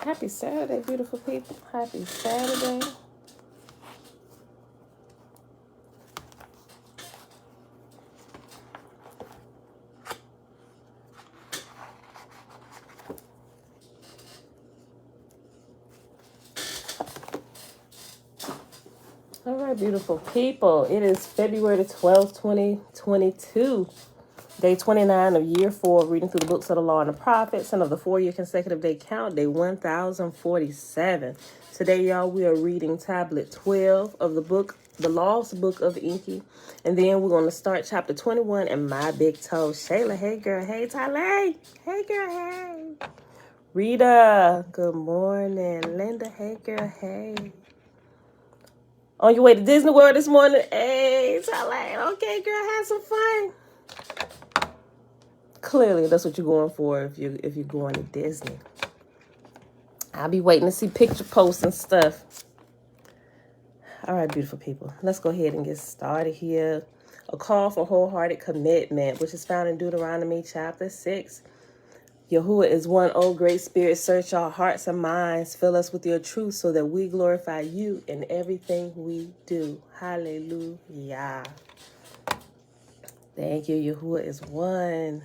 Happy Saturday, beautiful people. Happy Saturday. All right, beautiful people. It is February the 12th, 2022. Day 29 of year 4, reading through the books of the law and the prophets, and of the 4-year consecutive day count, day 1047. Today, y'all, we are reading tablet 12 of the Lost Book of Enki. And then we're going to start chapter 21 and my big toe. Shayla, hey girl, hey Tyler, hey girl, hey. Rita, good morning. Linda, hey girl, hey. On your way to Disney World this morning? Hey, Tyler, okay girl, have some fun. Clearly, that's what you're going for if you're going to Disney. I'll be waiting to see picture posts and stuff. All right, beautiful people. Let's go ahead and get started here. A call for wholehearted commitment, which is found in Deuteronomy chapter 6. Yahuwah is one, O great spirit, search our hearts and minds. Fill us with your truth so that we glorify you in everything we do. Hallelujah. Thank you, Yahuwah is one.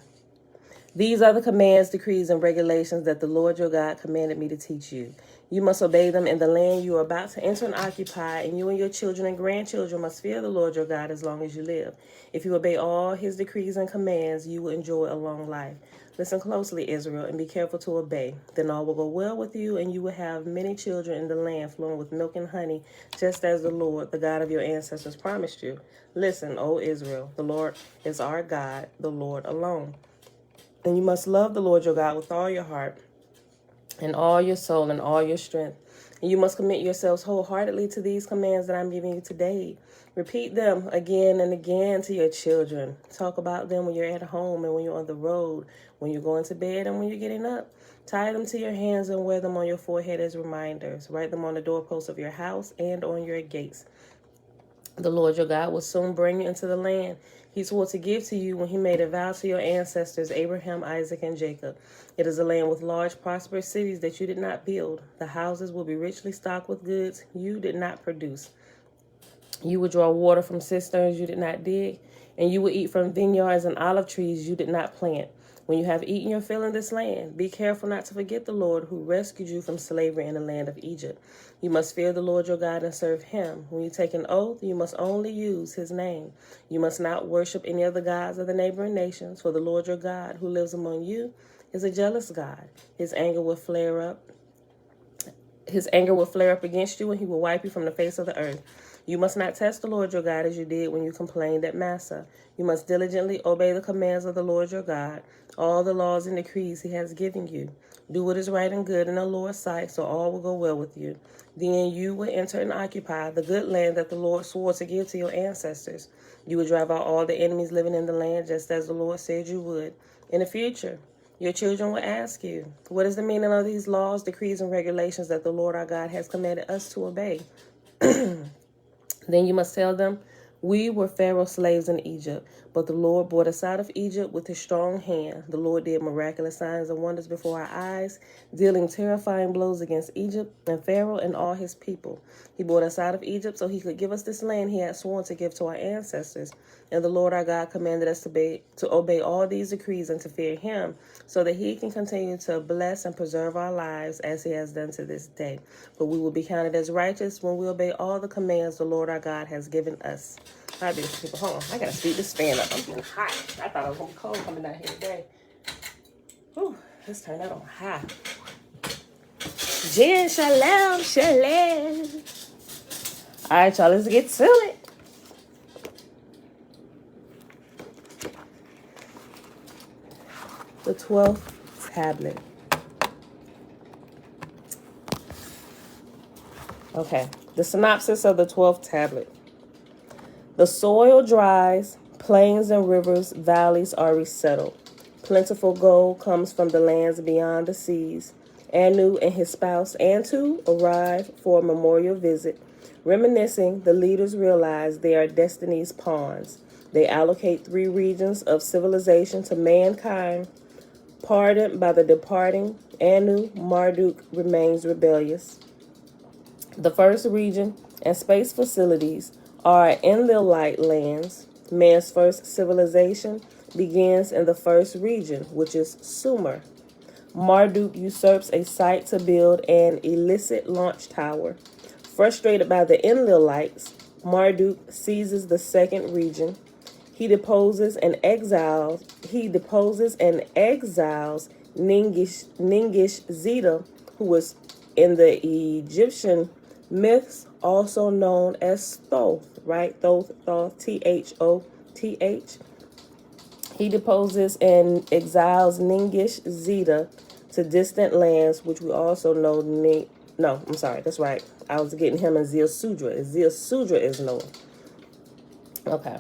These are the commands, decrees, and regulations that the Lord your God commanded me to teach you. You must obey them in the land you are about to enter and occupy, and you and your children and grandchildren must fear the Lord your God as long as you live. If you obey all his decrees and commands, you will enjoy a long life. Listen closely, Israel, and be careful to obey. Then all will go well with you, and you will have many children in the land flowing with milk and honey, just as the Lord, the God of your ancestors, promised you. Listen, O Israel, the Lord is our God, the Lord alone. And you must love the Lord your God with all your heart and all your soul and all your strength. And you must commit yourselves wholeheartedly to these commands that I'm giving you today. Repeat them again and again to your children. Talk about them when you're at home and when you're on the road, when you're going to bed and when you're getting up. Tie them to your hands and wear them on your forehead as reminders. Write them on the doorposts of your house and on your gates. The Lord your God will soon bring you into the land he swore to give to you when he made a vow to your ancestors, Abraham, Isaac, and Jacob. It is a land with large, prosperous cities that you did not build. The houses will be richly stocked with goods you did not produce. You will draw water from cisterns you did not dig, and you will eat from vineyards and olive trees you did not plant. When you have eaten your fill in this land, be careful not to forget the Lord who rescued you from slavery in the land of Egypt. You must fear the Lord your God and serve him. When you take an oath, you must only use his name. You must not worship any other gods of the neighboring nations, for the Lord your God who lives among you is a jealous God. His anger will flare up against you, and he will wipe you from the face of the earth. You must not test the Lord your God as you did when you complained at Massa. You must diligently obey the commands of the Lord your God, all the laws and decrees he has given you. Do what is right and good in the Lord's sight, so all will go well with you. Then you will enter and occupy the good land that the Lord swore to give to your ancestors. You will drive out all the enemies living in the land, just as the Lord said you would. In the future, your children will ask you, what is the meaning of these laws, decrees, and regulations that the Lord our God has commanded us to obey? Then you must tell them, we were Pharaoh's slaves in Egypt, but the Lord brought us out of Egypt with his strong hand. The Lord did miraculous signs and wonders before our eyes, dealing terrifying blows against Egypt and Pharaoh and all his people. He brought us out of Egypt so he could give us this land he had sworn to give to our ancestors. And the Lord our God commanded us to obey all these decrees and to fear him, so that he can continue to bless and preserve our lives as he has done to this day. But we will be counted as righteous when we obey all the commands the Lord our God has given us. All right, beautiful people, hold on. I gotta speed this fan up. I'm getting hot. I thought it was gonna be cold coming down here today. Whew, let's turn that on high. Jen, shalom, shalom. All right, y'all, let's get to it. The 12th tablet. Okay, the synopsis of the 12th tablet. The soil dries, plains and rivers, valleys are resettled. Plentiful gold comes from the lands beyond the seas. Anu and his spouse, Antu, arrive for a memorial visit. Reminiscing, the leaders realize they are destiny's pawns. They allocate 3 regions of civilization to mankind, pardoned by the departing Anu, Marduk remains rebellious. The first region and space facilities are Enlilite lands. Man's first civilization begins in the first region, which is Sumer. Marduk usurps a site to build an illicit launch tower. Frustrated by the Enlilites, Marduk seizes the second region. He deposes and exiles Ningish Zeta, who was in the Egyptian myths also known as Thoth, right? Thoth, Thoth. He deposes and exiles Ningish Zeta to distant lands, which we also know. No, I'm sorry, that's right. I was getting him in Ziusudra. Ziusudra is known. Okay.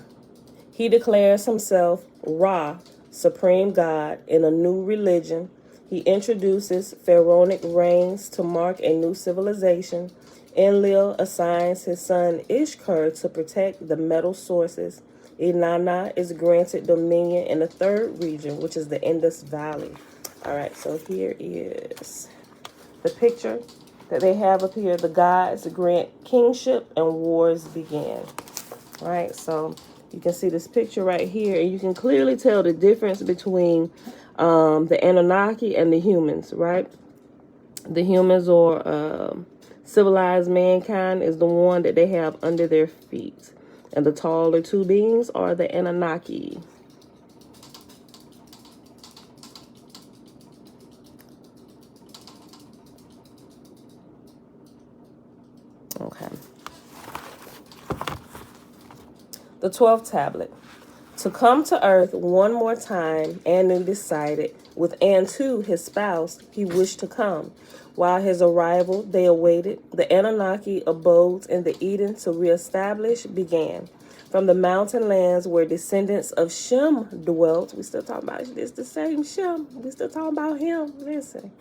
He declares himself Ra, supreme God, in a new religion. He introduces pharaonic reigns to mark a new civilization. Enlil assigns his son Ishkur to protect the metal sources. Inanna is granted dominion in the third region, which is the Indus Valley. All right, so here is the picture that they have up here. The gods grant kingship and wars begin. All right, so you can see this picture right here, and you can clearly tell the difference between the Anunnaki and the humans, right? The humans, or civilized mankind, is the one that they have under their feet. And the taller two beings are the Anunnaki. Okay. The 12th tablet. To come to Earth one more time, Anu decided, with Antu, his spouse, he wished to come. While his arrival, they awaited. The Anunnaki abodes in the Eden to reestablish began. From the mountain lands where descendants of Shem dwelt, we still talking about this, the same Shem. We still talking about him. Listen.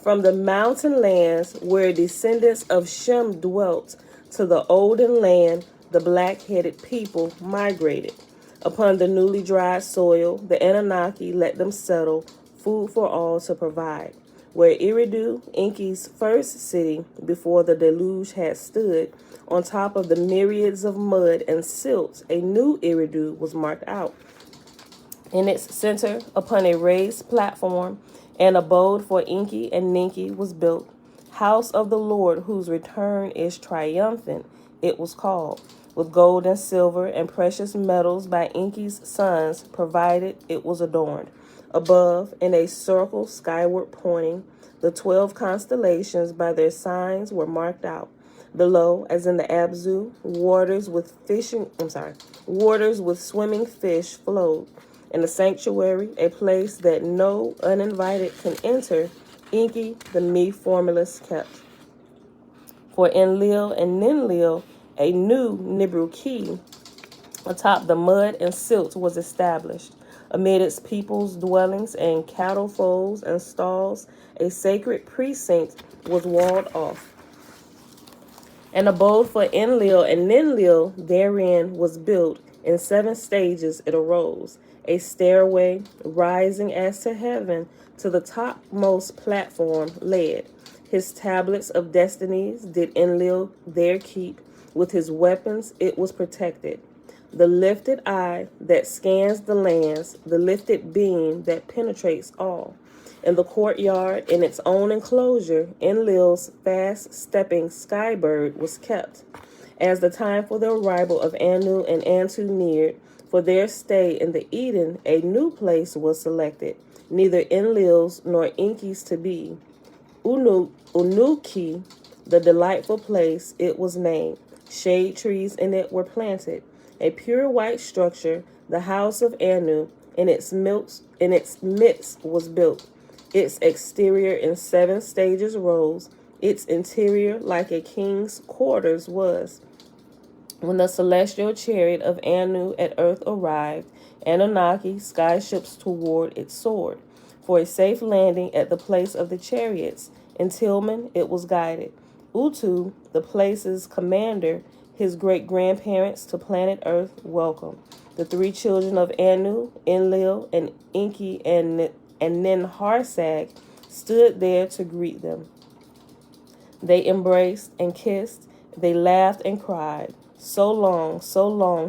From the mountain lands where descendants of Shem dwelt to the olden land, the black-headed people migrated. Upon the newly dried soil, the Anunnaki let them settle, food for all to provide. Where Eridu, Enki's first city before the deluge had stood, on top of the myriads of mud and silt, a new Eridu was marked out. In its center, upon a raised platform, an abode for Enki and Ninki was built. House of the Lord, whose return is triumphant, it was called. With gold and silver and precious metals by Enki's sons provided, it was adorned. Above, in a circle skyward pointing, the 12 constellations by their signs were marked out. Below, as in the Abzu, waters with swimming fish flowed. In the sanctuary, a place that no uninvited can enter, Enki, the me formulist, kept. For Enlil and Ninlil, a new Nibru key atop the mud and silt was established. Amid its people's dwellings and cattle folds and stalls, a sacred precinct was walled off. An abode for Enlil and Ninlil therein was built. In 7 stages it arose, a stairway rising as to heaven to the topmost platform led. His tablets of destinies did Enlil there keep. With his weapons it was protected. The lifted eye that scans the lands, the lifted beam that penetrates all. In the courtyard, in its own enclosure, Enlil's fast-stepping skybird was kept. As the time for the arrival of Anu and Antu neared, for their stay in the Eden, a new place was selected, neither Enlil's nor Enki's to be. Unuki, the delightful place, it was named. Shade trees in it were planted. A pure white structure, the house of Anu, in its midst was built. Its exterior in 7 stages rose. Its interior, like a king's quarters, was. When the celestial chariot of Anu at earth arrived, Anunnaki skyships toward it soared. For a safe landing at the place of the chariots, in Tillman it was guided. Utu, the place's commander, his great-grandparents to planet Earth welcome. The 3 children of Anu, Enlil, and Enki, and Ninharsag stood there to greet them. They embraced and kissed. They laughed and cried. So long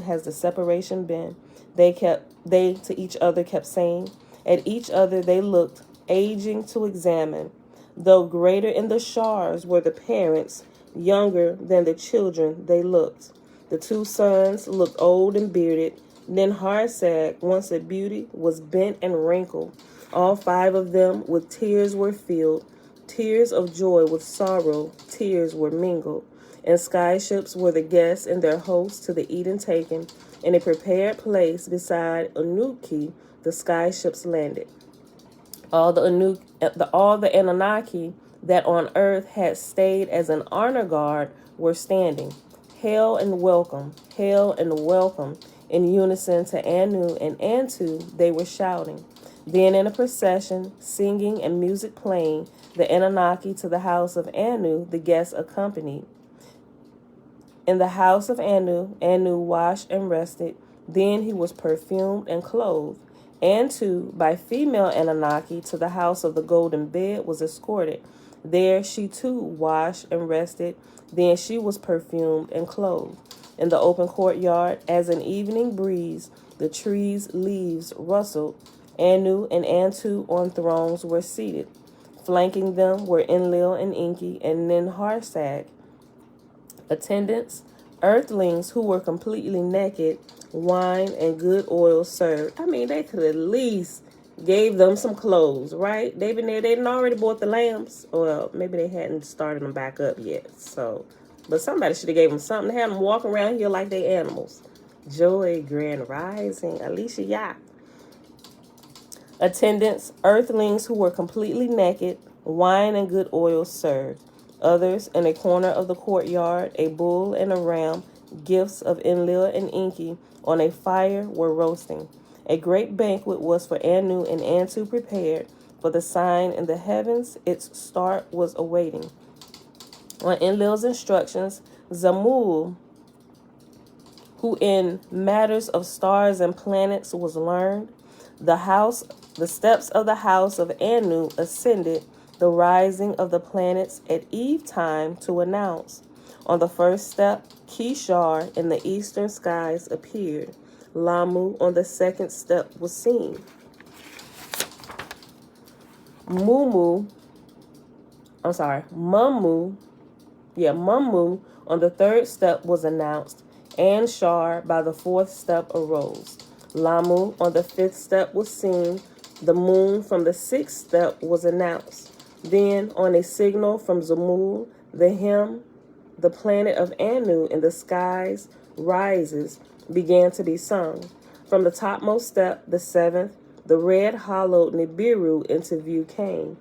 has the separation been. They to each other kept saying. At each other they looked, aging to examine. Though greater in the shars were the parents, younger than the children they looked. The two sons looked old and bearded. Then Harsag, once a beauty, was bent and wrinkled. All five of them with tears were filled. Tears of joy with sorrow, tears were mingled. And sky ships were the guests and their hosts to the Eden taken. In a prepared place beside Annunaki, the sky ships landed. All the Anunnaki that on earth had stayed as an honor guard were standing. Hail and welcome, in unison to Anu and Antu, they were shouting. Then in a procession, singing and music playing, the Anunnaki to the house of Anu, the guests accompanied. In the house of Anu, Anu washed and rested. Then he was perfumed and clothed. Antu, by female Anunnaki, to the house of the golden bed was escorted. There she too washed and rested. Then she was perfumed and clothed. In the open courtyard, as an evening breeze, the trees' leaves rustled. Anu and Antu on thrones were seated. Flanking them were Enlil and Enki and Ninharsag. Attendants, earthlings who were completely naked, wine and good oil served. I mean, they could at least gave them some clothes, right? They've been there. They didn't already bought the lambs. Well, maybe they hadn't started them back up yet. So, but somebody should have gave them something to have them walk around here like they animals. Joy, grand rising, Alicia Yacht. Attendants, earthlings who were completely naked, wine and good oil served. Others, in a corner of the courtyard, a bull and a ram, gifts of Enlil and Enki, on a fire were roasting. A great banquet was for Anu and Antu prepared. For the sign in the heavens, its start was awaiting. On Enlil's instructions, Zamul, who in matters of stars and planets was learned, the steps of the house of Anu ascended, the rising of the planets at eve time to announce. On the first step, Kishar in the eastern skies appeared. Lamu on the second step was seen. Mummu on the third step was announced. Anshar by the fourth step arose. Lamu on the fifth step was seen. The moon from the sixth step was announced. Then, on a signal from Zamul, the hymn, the planet of Anu in the skies rises, began to be sung. From the topmost step, the seventh, the red-hollowed Nibiru into view came.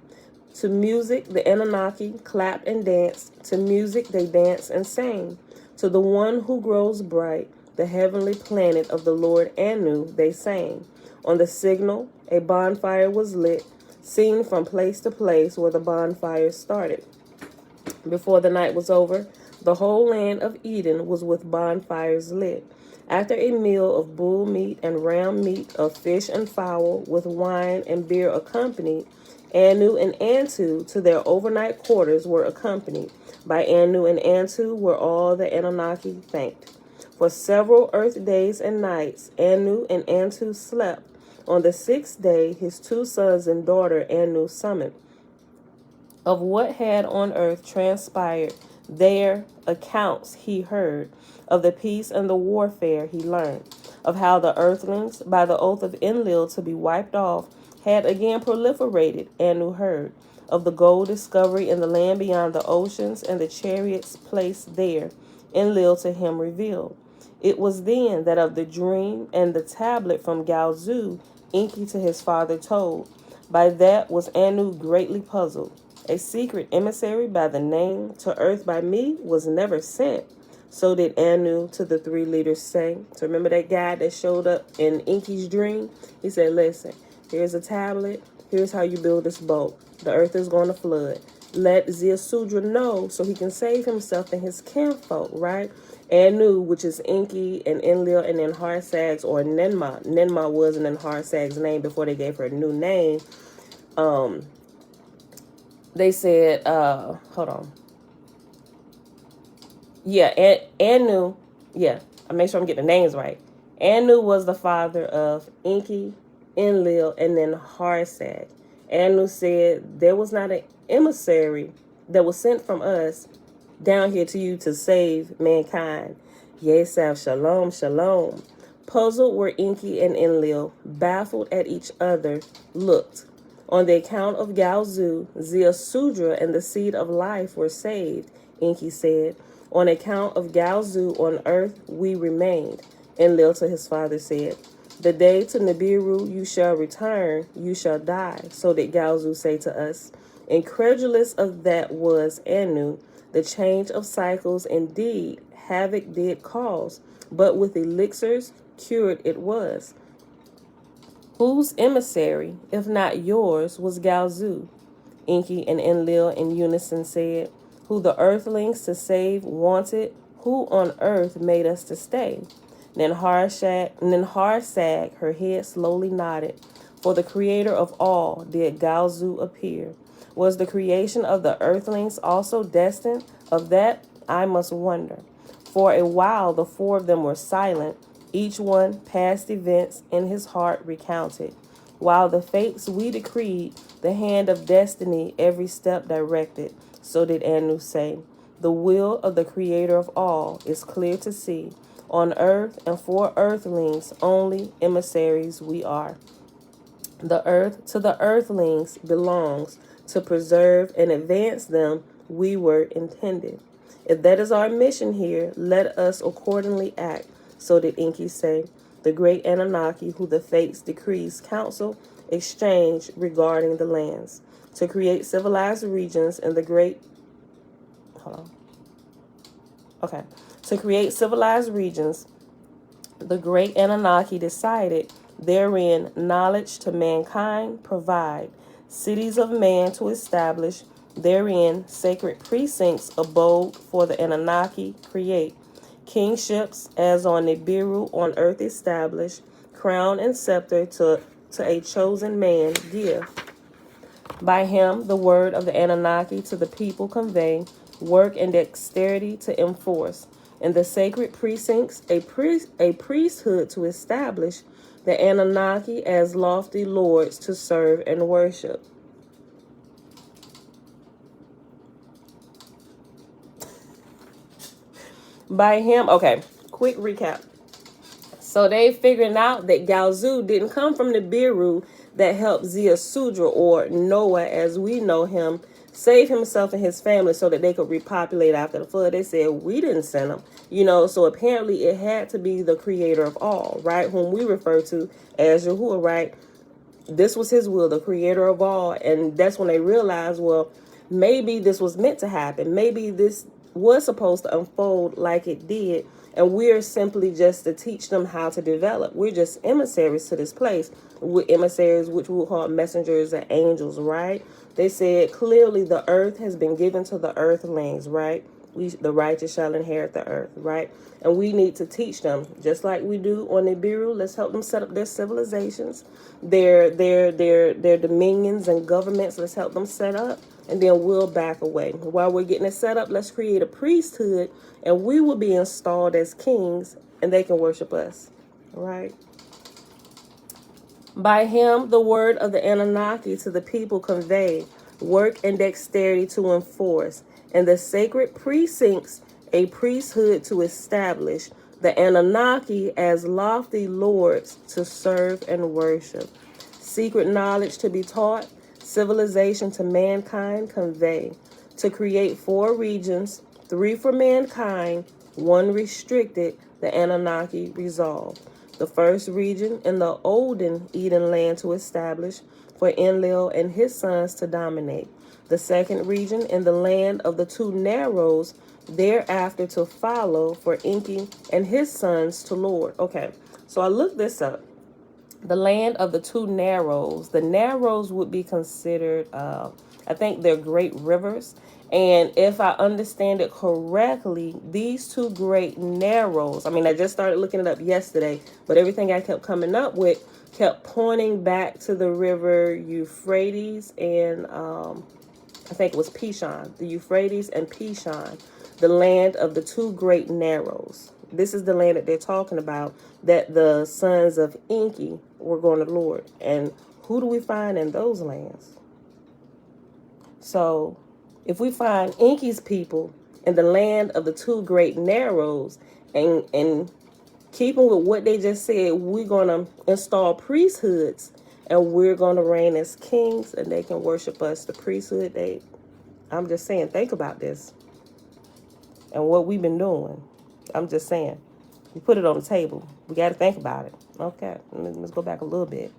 To music, the Anunnaki clapped and danced. To music, they danced and sang. To the one who grows bright, the heavenly planet of the Lord Anu, they sang. On the signal, a bonfire was lit, seen from place to place where the bonfire started. Before the night was over, the whole land of Eden was with bonfires lit. After a meal of bull meat and ram meat, of fish and fowl, with wine and beer accompanied, Anu and Antu to their overnight quarters were accompanied. By Anu and Antu were all the Anunnaki thanked. For several earth days and nights, Anu and Antu slept. On the sixth day, his two sons and daughter Anu summoned. Of what had on earth transpired, their accounts he heard. Of the peace and the warfare he learned. Of how the earthlings, by the oath of Enlil to be wiped off, had again proliferated, Anu heard. Of the gold discovery in the land beyond the oceans and the chariots placed there, Enlil to him revealed. It was then that of the dream and the tablet from Galzu, Enki to his father told. By that was Anu greatly puzzled. A secret emissary by the name to earth by me was never sent. So did Anu to the three leaders say. So remember that guy that showed up in Enki's dream? He said, listen, here's a tablet. Here's how you build this boat. The earth is going to flood. Let Ziasudra know so he can save himself and his kinfolk, right? Anu, which is Enki and Enlil and Ninharsag's, or Ninma. Ninma was in Ninharsag's name before they gave her a new name. they said, hold on. Yeah, Anu, yeah, I make sure I'm getting the names right. Anu was the father of Enki, Enlil, and then Harsag. Anu said, there was not an emissary that was sent from us down here to you to save mankind. Yesav, shalom, shalom. Puzzled were Enki and Enlil, baffled at each other, looked. On the account of Galzu, Zeusudra and the seed of life were saved, Enki said. On account of Galzu on earth we remained. Enlil to his father said, the day to Nibiru you shall return, you shall die. So did Galzu say to us. Incredulous of that was Anu. The change of cycles indeed havoc did cause, but with elixirs cured it was. Whose emissary, if not yours, was Galzu? Enki and Enlil in unison said. Who the earthlings to save wanted, who on earth made us to stay? Ninharsag, her head slowly nodded. For the creator of all did Galzu appear. Was the creation of the earthlings also destined? Of that I must wonder. For a while the four of them were silent, each one past events in his heart recounted. While the fates we decreed, the hand of destiny every step directed. So did Anu say, the will of the creator of all is clear to see. On earth and for earthlings only emissaries we are. The earth to the earthlings belongs. To preserve and advance them we were intended. If that is our mission here, let us accordingly act. So did Enki say, the great Anunnaki who the fates decrees counsel exchange regarding the lands. To create civilized regions in the great... To create civilized regions, the great Anunnaki decided therein knowledge to mankind provide, cities of man to establish, therein sacred precincts abode for the Anunnaki create, kingships as on Nibiru on earth establish, crown and scepter to a chosen man give. By him the word of the Anunnaki to the people convey, work and dexterity to enforce. In the sacred precincts, a priesthood to establish, the Anunnaki as lofty lords to serve and worship. By him, okay, quick recap. So they figuring out that Galzu didn't come from the Nibiru that helped Zeusudra, or Noah as we know him, save himself and his family so that they could repopulate after the flood. They said, we didn't send them. So apparently it had to be the creator of all, right? Whom we refer to as Yahuwah, right? This was his will, the creator of all. And that's when they realized, well, maybe this was meant to happen. Maybe this was supposed to unfold like it did. And we're simply just to teach them how to develop. We're just emissaries to this place. We're emissaries, which we will call messengers and angels, right? They said clearly the earth has been given to the earthlings, right? The righteous shall inherit the earth, right? And we need to teach them, just like we do on Nibiru. Let's help them set up their civilizations, their dominions and governments. Let's help them set up, and then we'll back away. While we're getting it set up, let's create a priesthood, and we will be installed as kings, and they can worship us, right? By him, the word of the Anunnaki to the people convey, work and dexterity to enforce, and the sacred precincts, a priesthood to establish, the Anunnaki as lofty lords to serve and worship, secret knowledge to be taught, civilization to mankind convey, to create 4 regions, 3 for mankind, 1 restricted, the Anunnaki resolved. The first region in the olden Eden land to establish, for Enlil and his sons to dominate. The second region in the land of the 2 narrows, thereafter to follow, for Enki and his sons to lord. Okay, so I looked this up. The land of the 2 narrows. The narrows would be considered, I think they're great rivers. And if I understand it correctly, these 2 great narrows, I just started looking it up yesterday, but everything I kept coming up with kept pointing back to the river Euphrates and I think it was Pishon, the Euphrates and Pishon, the land of the two great narrows. This is the land that they're talking about, that the sons of Enki were going to lord. And who do we find in those lands? So if we find Enki's people in the land of the two great narrows, and keeping with what they just said, we're going to install priesthoods, and we're going to reign as kings, and they can worship us. The priesthood, I'm just saying, think about this and what we've been doing. I'm just saying, we put it on the table. We got to think about it. Okay, let's go back a little bit.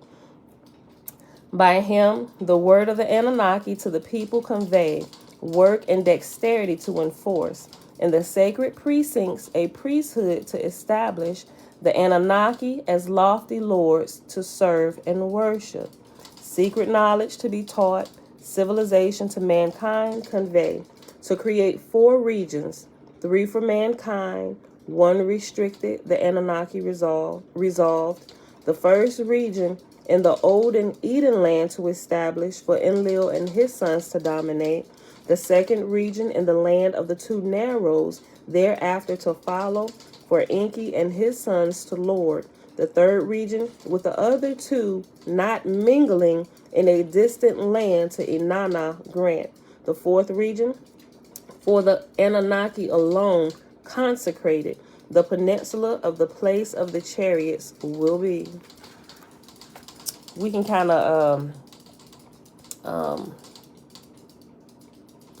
By him, the word of the Anunnaki to the people convey, work and dexterity to enforce, in the sacred precincts a priesthood to establish, the Anunnaki as lofty lords to serve and worship, secret knowledge to be taught, civilization to mankind convey, to create 4 regions, 3 for mankind, 1 restricted, the Anunnaki resolved, the first region in the olden Eden land to establish, for Enlil and his sons to dominate, the second region in the land of the two narrows thereafter to follow, for Enki and his sons to lord, the third region with the other 2 not mingling in a distant land to Inanna grant, the fourth region for the Anunnaki alone consecrated, the peninsula of the place of the chariots will be. We can kind of,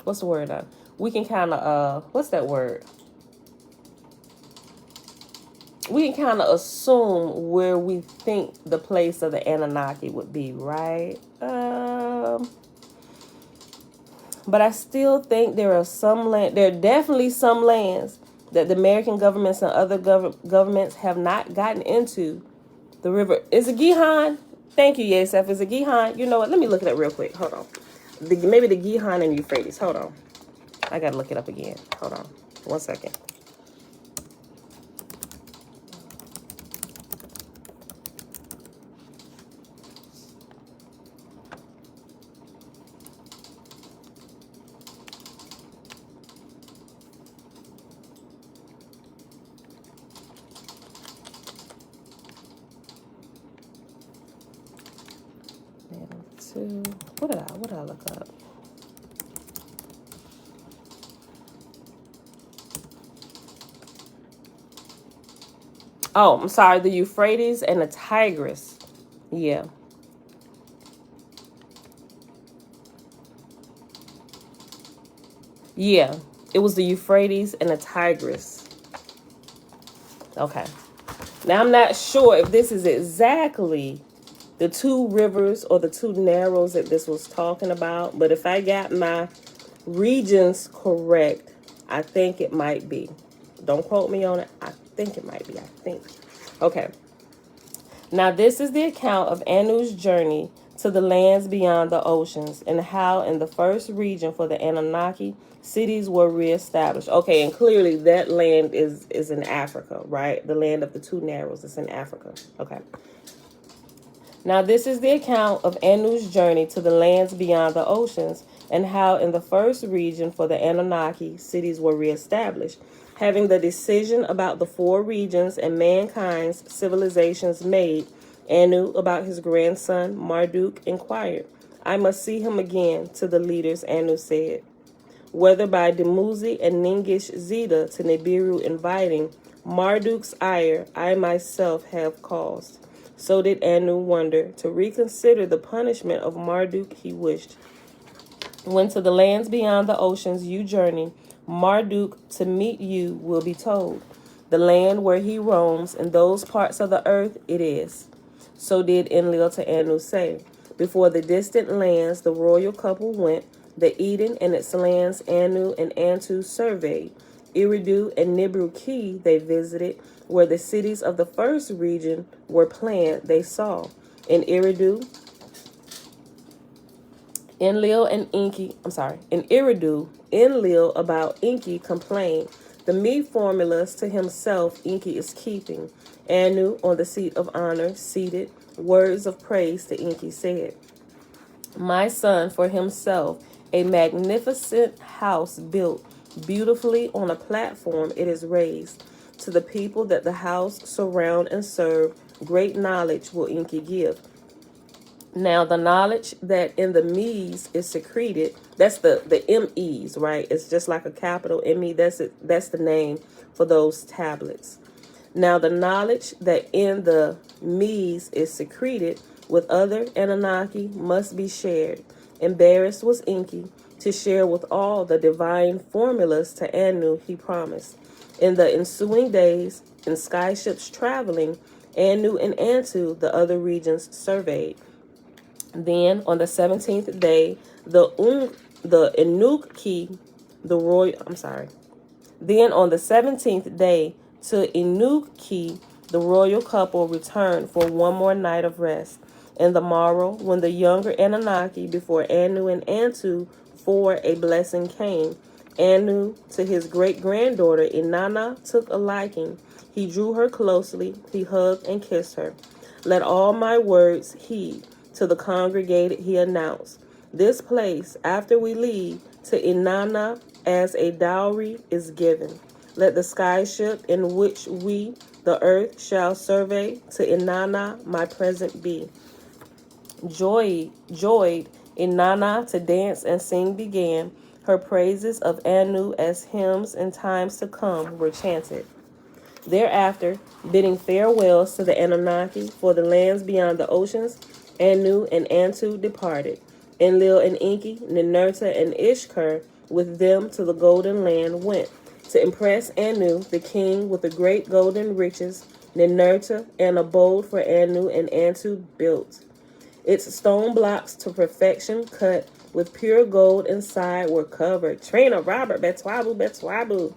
what's the word? We can kind of, what's that word? We can kind of assume where we think the place of the Anunnaki would be, right? But I still think there are definitely some lands that the American governments and other governments have not gotten into. The river, is it Gihon? Thank you, Yesef. Is it Gihon? You know what? Let me look it up real quick. Hold on. Maybe the Gihon and Euphrates. Hold on. I got to look it up again. Hold on. 1 second. What did I look up? Oh, I'm sorry, the Euphrates and the Tigris. Yeah. Yeah, it was the Euphrates and the Tigris. Okay. Now, I'm not sure if this is exactly the 2 rivers or the 2 narrows that this was talking about, but if I got my regions correct, I think it might be. Don't quote me on it. I think it might be. I think. Okay. Now, this is the account of Anu's journey to the lands beyond the oceans, and how in the first region for the Anunnaki, cities were reestablished. Okay, and clearly that land is in Africa, right? The land of the 2 narrows is in Africa. Okay. Now, this is the account of Anu's journey to the lands beyond the oceans, and how in the first region for the Anunnaki, cities were reestablished. Having the decision about the 4 regions and mankind's civilizations made, Anu, about his grandson Marduk, inquired. I must see him again, to the leaders, Anu said. Whether by Dumuzi and Ningish Zeta to Nibiru inviting, Marduk's ire I myself have caused. So did Anu wonder. To reconsider the punishment of Marduk he wished. When to the lands beyond the oceans you journey, Marduk to meet you will be told. The land where he roams, in those parts of the earth it is. So did Enlil to Anu say. Before the distant lands the royal couple went, the Eden and its lands Anu and Antu surveyed. Eridu and Nibru-Ki they visited, where the cities of the first region were planned they saw. In Eridu, Enlil about Enki complained. The me formulas to himself Enki is keeping. Anu on the seat of honor seated, words of praise to Enki said. My son for himself A magnificent house built beautifully on a platform it is raised. To the people that the house surround and serve, great knowledge will Enki give. Now the knowledge that in the Me's is secreted, that's the ME's, right? It's just like a capital ME. That's the name for those tablets. Now the knowledge that in the Me's is secreted with other Anunnaki must be shared. Embarrassed was Enki to share with all the divine formulas to Anu he promised. In the ensuing days, in skyships traveling, Anu and Antu the other regions surveyed. Then on the 17th day, the Anunnaki, the royal, Then on the 17th day, to Anunnaki, the royal couple returned for one more night of rest. And the morrow, when the younger Anunnaki before Anu and Antu for a blessing came, Anu to his great-granddaughter Inanna took a liking. He drew her closely, he hugged and kissed her. Let all my words heed. To the congregated he announced, this place, after we leave, to Inanna as a dowry is given. Let the sky ship in which we, the earth, shall survey, to Inanna my present be. Joyed Inanna to dance and sing began. Her praises of Anu as hymns in times to come were chanted. Thereafter, bidding farewells to the Anunnaki for the lands beyond the oceans, Anu and Antu departed. Enlil and Enki, Ninurta and Ishkur with them to the golden land went. To impress Anu, the king, with the great golden riches, Ninurta an abode for Anu and Antu built. Its stone blocks to perfection cut, with pure gold inside were covered. Trina, Robert, Betwabu.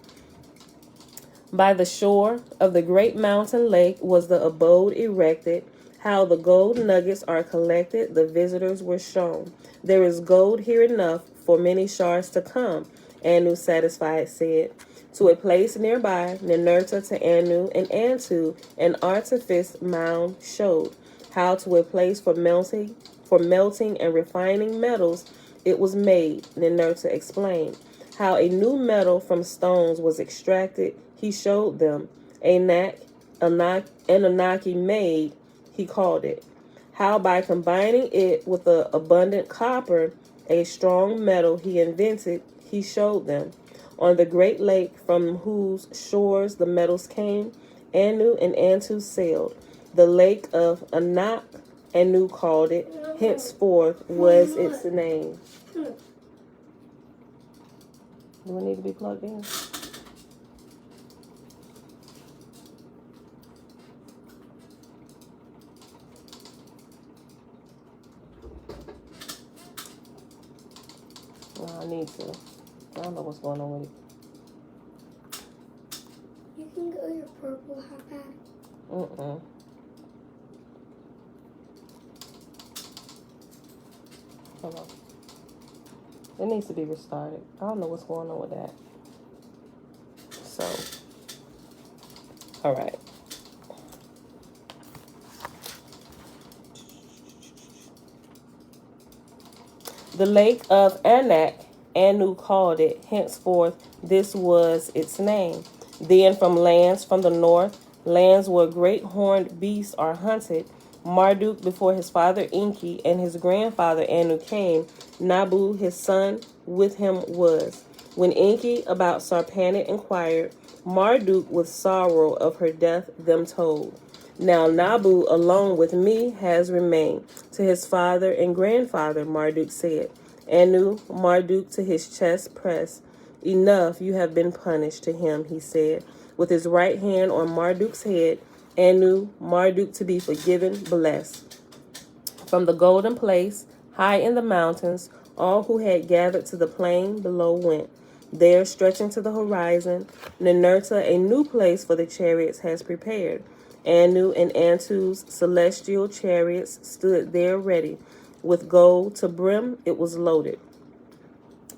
By the shore of the great mountain lake was the abode erected. How the gold nuggets are collected, the visitors were shown. There is gold here enough for many shards to come, Anu satisfied said. To a place nearby, Ninurta to Anu and Antu, an artifice mound showed. How to a place for melting and refining metals it was made, Ninurta explained. How a new metal from stones was extracted, he showed them. Anunnaki made, he called it. How by combining it with the abundant copper, a strong metal he invented, he showed them. On the great lake from whose shores the metals came, Anu and Antu sailed. The lake of Anak, Anu called it, henceforth was its name. Do I need to be plugged in? No, I need to. I don't know what's going on with it. You can go your purple, how bad? Hold on. It needs to be restarted. I don't know what's going on with that. So, all right. The lake of Anak, Anu called it, henceforth this was its name. Then from lands from the north, lands where great horned beasts are hunted, Marduk before his father Enki and his grandfather Anu came, Nabu his son with him was. When Enki about Sarpanet inquired, Marduk with sorrow of her death them told. Now Nabu alone with me has remained. To his father and grandfather Marduk said. Anu, Marduk to his chest pressed. Enough, you have been punished to him, he said. With his right hand on Marduk's head, Anu, Marduk to be forgiven, blessed. From the golden place, high in the mountains, all who had gathered to the plain below went. There, stretching to the horizon, Ninurta, a new place for the chariots, has prepared. Anu and Antu's celestial chariots stood there ready. With gold to brim, it was loaded.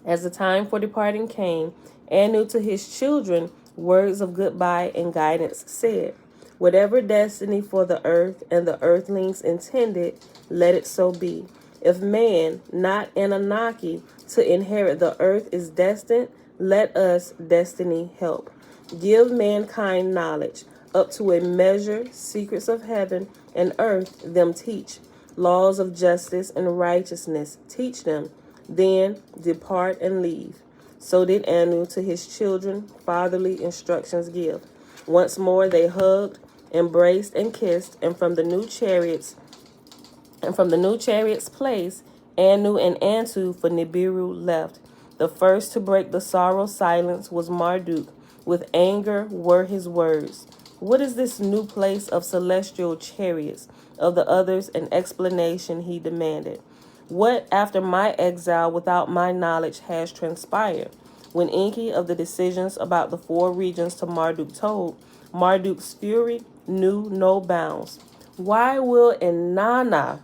As the time for departing came, Anu to his children words of goodbye and guidance said, whatever destiny for the earth and the earthlings intended, let it so be. If man, not Anunnaki, to inherit the earth is destined, let us destiny help. Give mankind knowledge, up to a measure, secrets of heaven and earth them teach. Laws of justice and righteousness teach them, then depart and leave. So did Anu to his children fatherly instructions give. Once more they hugged, embraced, and kissed, and from the new chariots place, Anu and Antu for Nibiru left. The first to break the sorrow silence was Marduk. With anger were his words. What is this new place of celestial chariots? Of the others an explanation he demanded. What after my exile without my knowledge has transpired? When Enki of the decisions about the 4 regions to Marduk told, Marduk's fury knew no bounds. Why will Inanna,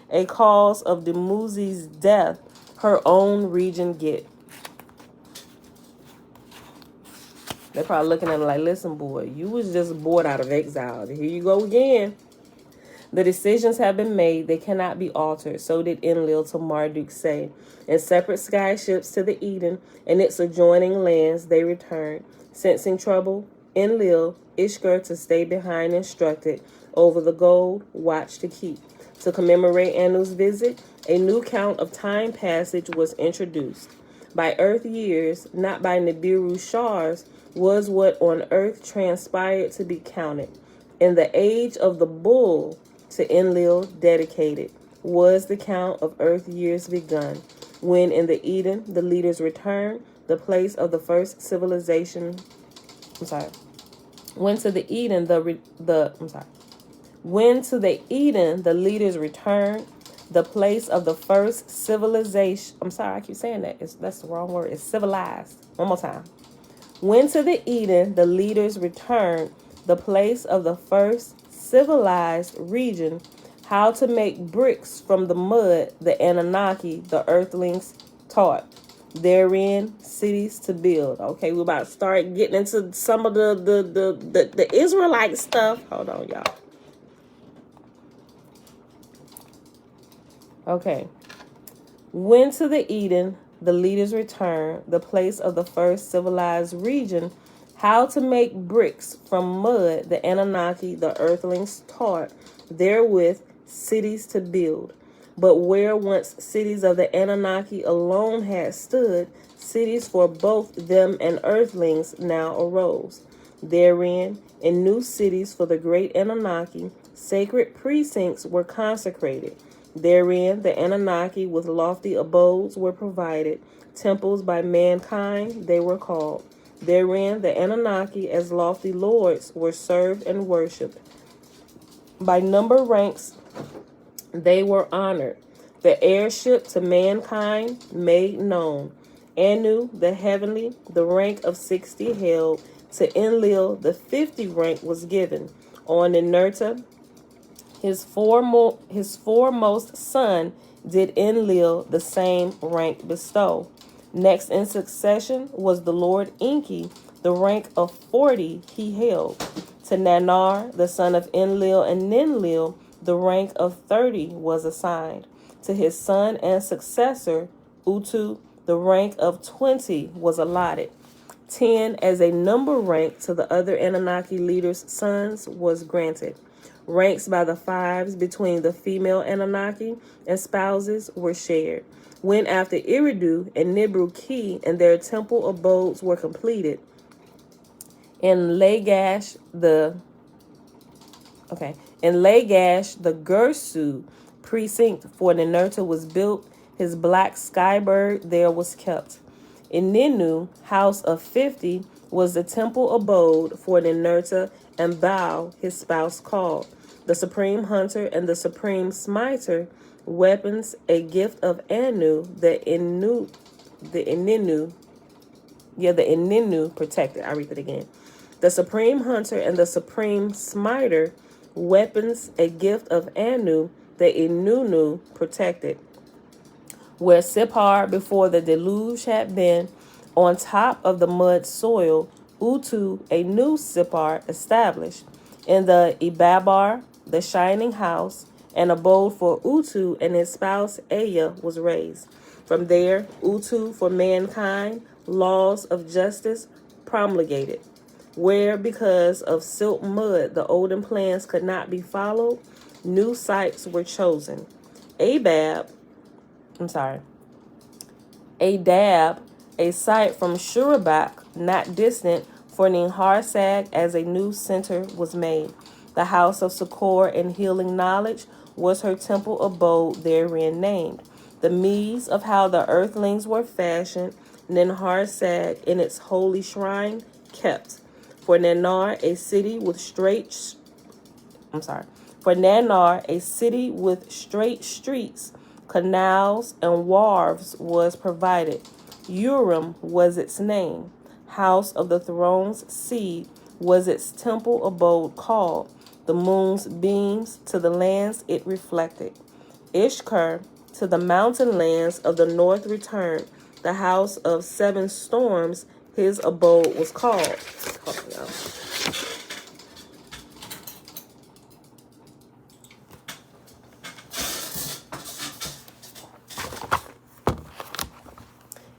a cause of Dumuzi's death, her own region get? They're probably looking at him like, listen, boy, you was just bored out of exile. Here you go again. The decisions have been made. They cannot be altered. So did Enlil to Marduk say. In separate sky ships to the Eden and its adjoining lands they returned. Sensing trouble, Enlil, Ishkur to stay behind instructed. Over the gold, watch to keep. To commemorate Anu's visit, a new count of time passage was introduced. By earth years, not by Nibiru shars, was what on earth transpired to be counted. In the age of the bull, to Enlil dedicated, was the count of earth years begun. When in the Eden the leaders returned, the place of the first civilization. When to the Eden When to the Eden the leaders returned, the place of the first civilization. I keep saying that. That's the wrong word. It's civilized. One more time. When to the Eden the leaders returned, the place of the first civilized region, how to make bricks from the mud the Anunnaki, the earthlings, taught. Therein cities to build. Okay, we're about to start getting into some of the Israelite stuff. Hold on, y'all. Okay. When to the Eden the leaders returned, the place of the first civilized region, how to make bricks from mud the Anunnaki, the earthlings, taught, therewith cities to build. But where once cities of the Anunnaki alone had stood, cities for both them and earthlings now arose. Therein, in new cities for the great Anunnaki, sacred precincts were consecrated. Therein, the Anunnaki with lofty abodes were provided. Temples by mankind they were called. Therein, the Anunnaki as lofty lords were served and worshipped. By number ranks they were honored. The heirship to mankind made known. Anu, the heavenly, the rank of 60 held. To Enlil, the 50 rank was given. On Inerta, his foremost son, did Enlil the same rank bestow. Next in succession was the Lord Enki, the rank of 40 he held. To Nanar, the son of Enlil and Ninlil, the rank of 30 was assigned. To his son and successor, Utu, the rank of 20 was allotted. 10 as a number rank to the other Anunnaki leaders' sons was granted. Ranks by the 5s between the female Anunnaki and spouses were shared. When after Eridu and Nibru Ki and their temple abodes were completed, in Lagash the Gersu precinct for Ninurta was built, his black skybird there was kept. In Ninu, house of 50, was the temple abode for Ninurta, and Baal, his spouse, called. The supreme hunter and the supreme smiter, weapons, a gift of Anu, the Ininu protected. I read it again. The supreme hunter and the supreme smiter, weapons, a gift of Anu, the Inunu protected. Where Sipar before the deluge had been, on top of the mud soil, Utu, a new Sipar, established. In the Ibabar, the shining house, An abode for Utu and his spouse Aya was raised. From there, Utu for mankind, laws of justice promulgated. Where, because of silt mud, the olden plans could not be followed, new sites were chosen. Adab, a site from Shurabak, not distant, for Ninharsag, as a new center was made. The house of succor and healing knowledge was her temple abode therein named. The mees of how the earthlings were fashioned, Ninharsag in its holy shrine kept. For Nanar, a city with straight streets, canals, and wharves was provided. Urim was its name. House of the throne's seed was its temple abode called. The moon's beams to the lands it reflected. Ishkar to the mountain lands of the north returned. The house of seven storms his abode was called.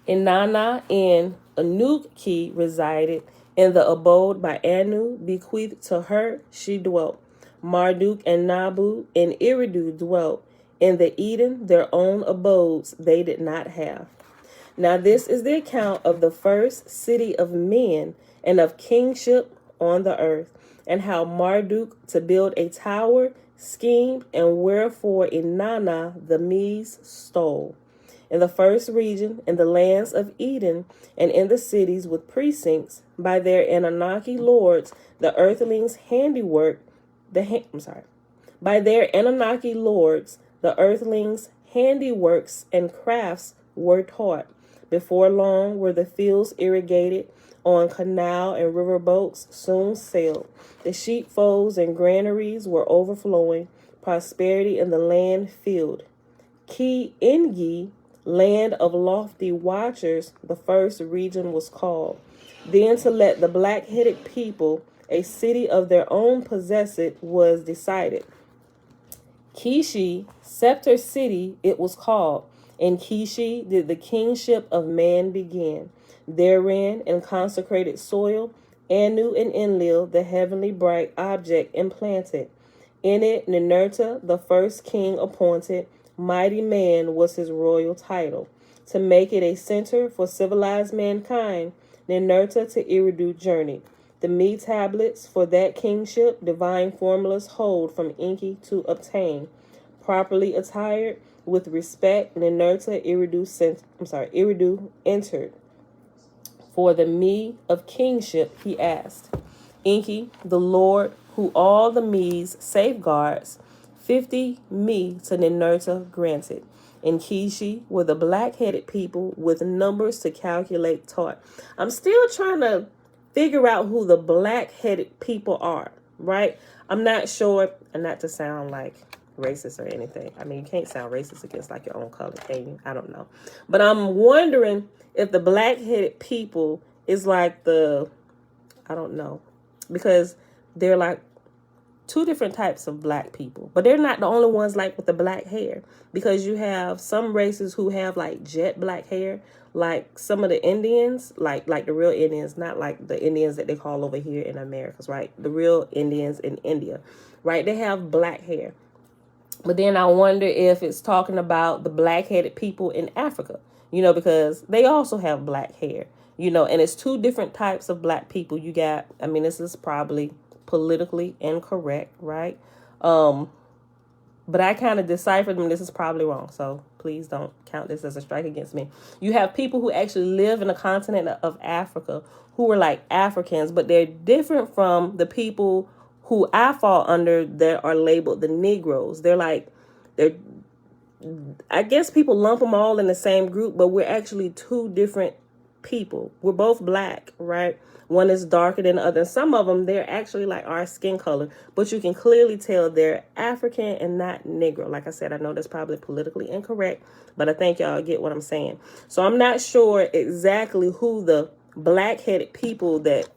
Inanna and Annunaki resided. In the abode by Anu, bequeathed to her, she dwelt. Marduk and Nabu and Eridu dwelt. In the Eden, their own abodes they did not have. Now this is the account of the first city of men and of kingship on the earth, and how Marduk to build a tower schemed, and wherefore Inanna the Medes stole. In the first region, in the lands of Eden, and in the cities with precincts, by their Anunnaki lords, the earthlings' handiwork, by their Anunnaki lords, the earthlings' handiworks and crafts were taught. Before long were the fields irrigated, on canal and river boats soon sailed. The sheepfolds and granaries were overflowing, prosperity in the land filled. Ki Engi, land of lofty watchers, the first region was called. Then to let the black-headed people a city of their own possess it was decided. Kishi, scepter city, it was called. In Kishi did the kingship of man begin. Therein, in consecrated soil, Anu and Enlil, the heavenly bright object, implanted. In it, Ninurta, the first king appointed, mighty man was his royal title. To make it a center for civilized mankind, Ninurta to Eridu journeyed. The Me tablets for that kingship, divine formulas hold from Enki to obtain. Properly attired, with respect, Ninurta Eridu entered. For the Me of kingship, he asked. Enki, the Lord, who all the Me's safeguards, 50 Me to Ninurta granted. In Kishi were the black-headed people with numbers to calculate taught. I'm still trying to figure out who the black-headed people are, right? I'm not sure, and not to sound like racist or anything. I mean, you can't sound racist against like your own color, can you? I don't know. But I'm wondering if the black-headed people is like I don't know, because they're like two different types of black people, but they're not the only ones like with the black hair, because you have some races who have like jet black hair, like some of the Indians, like the real Indians, not like the Indians that they call over here in Americas, right? The real Indians in India, right? They have black hair. But then I wonder if it's talking about the black-headed people in Africa, because they also have black hair, and it's two different types of black people. You got, I mean, this is probably politically incorrect, right? But I kind of deciphered them. This is probably wrong, so please don't count this as a strike against me. You have people who actually live in the continent of Africa who are like Africans, but they're different from the people who I fall under that are labeled the Negroes. I guess people lump them all in the same group, but we're actually two different people. We're both black, right? One is darker than the other. Some of them, they're actually like our skin color, but you can clearly tell they're African and not Negro. Like I said, I know that's probably politically incorrect, but I think y'all get what I'm saying. So I'm not sure exactly who the black-headed people that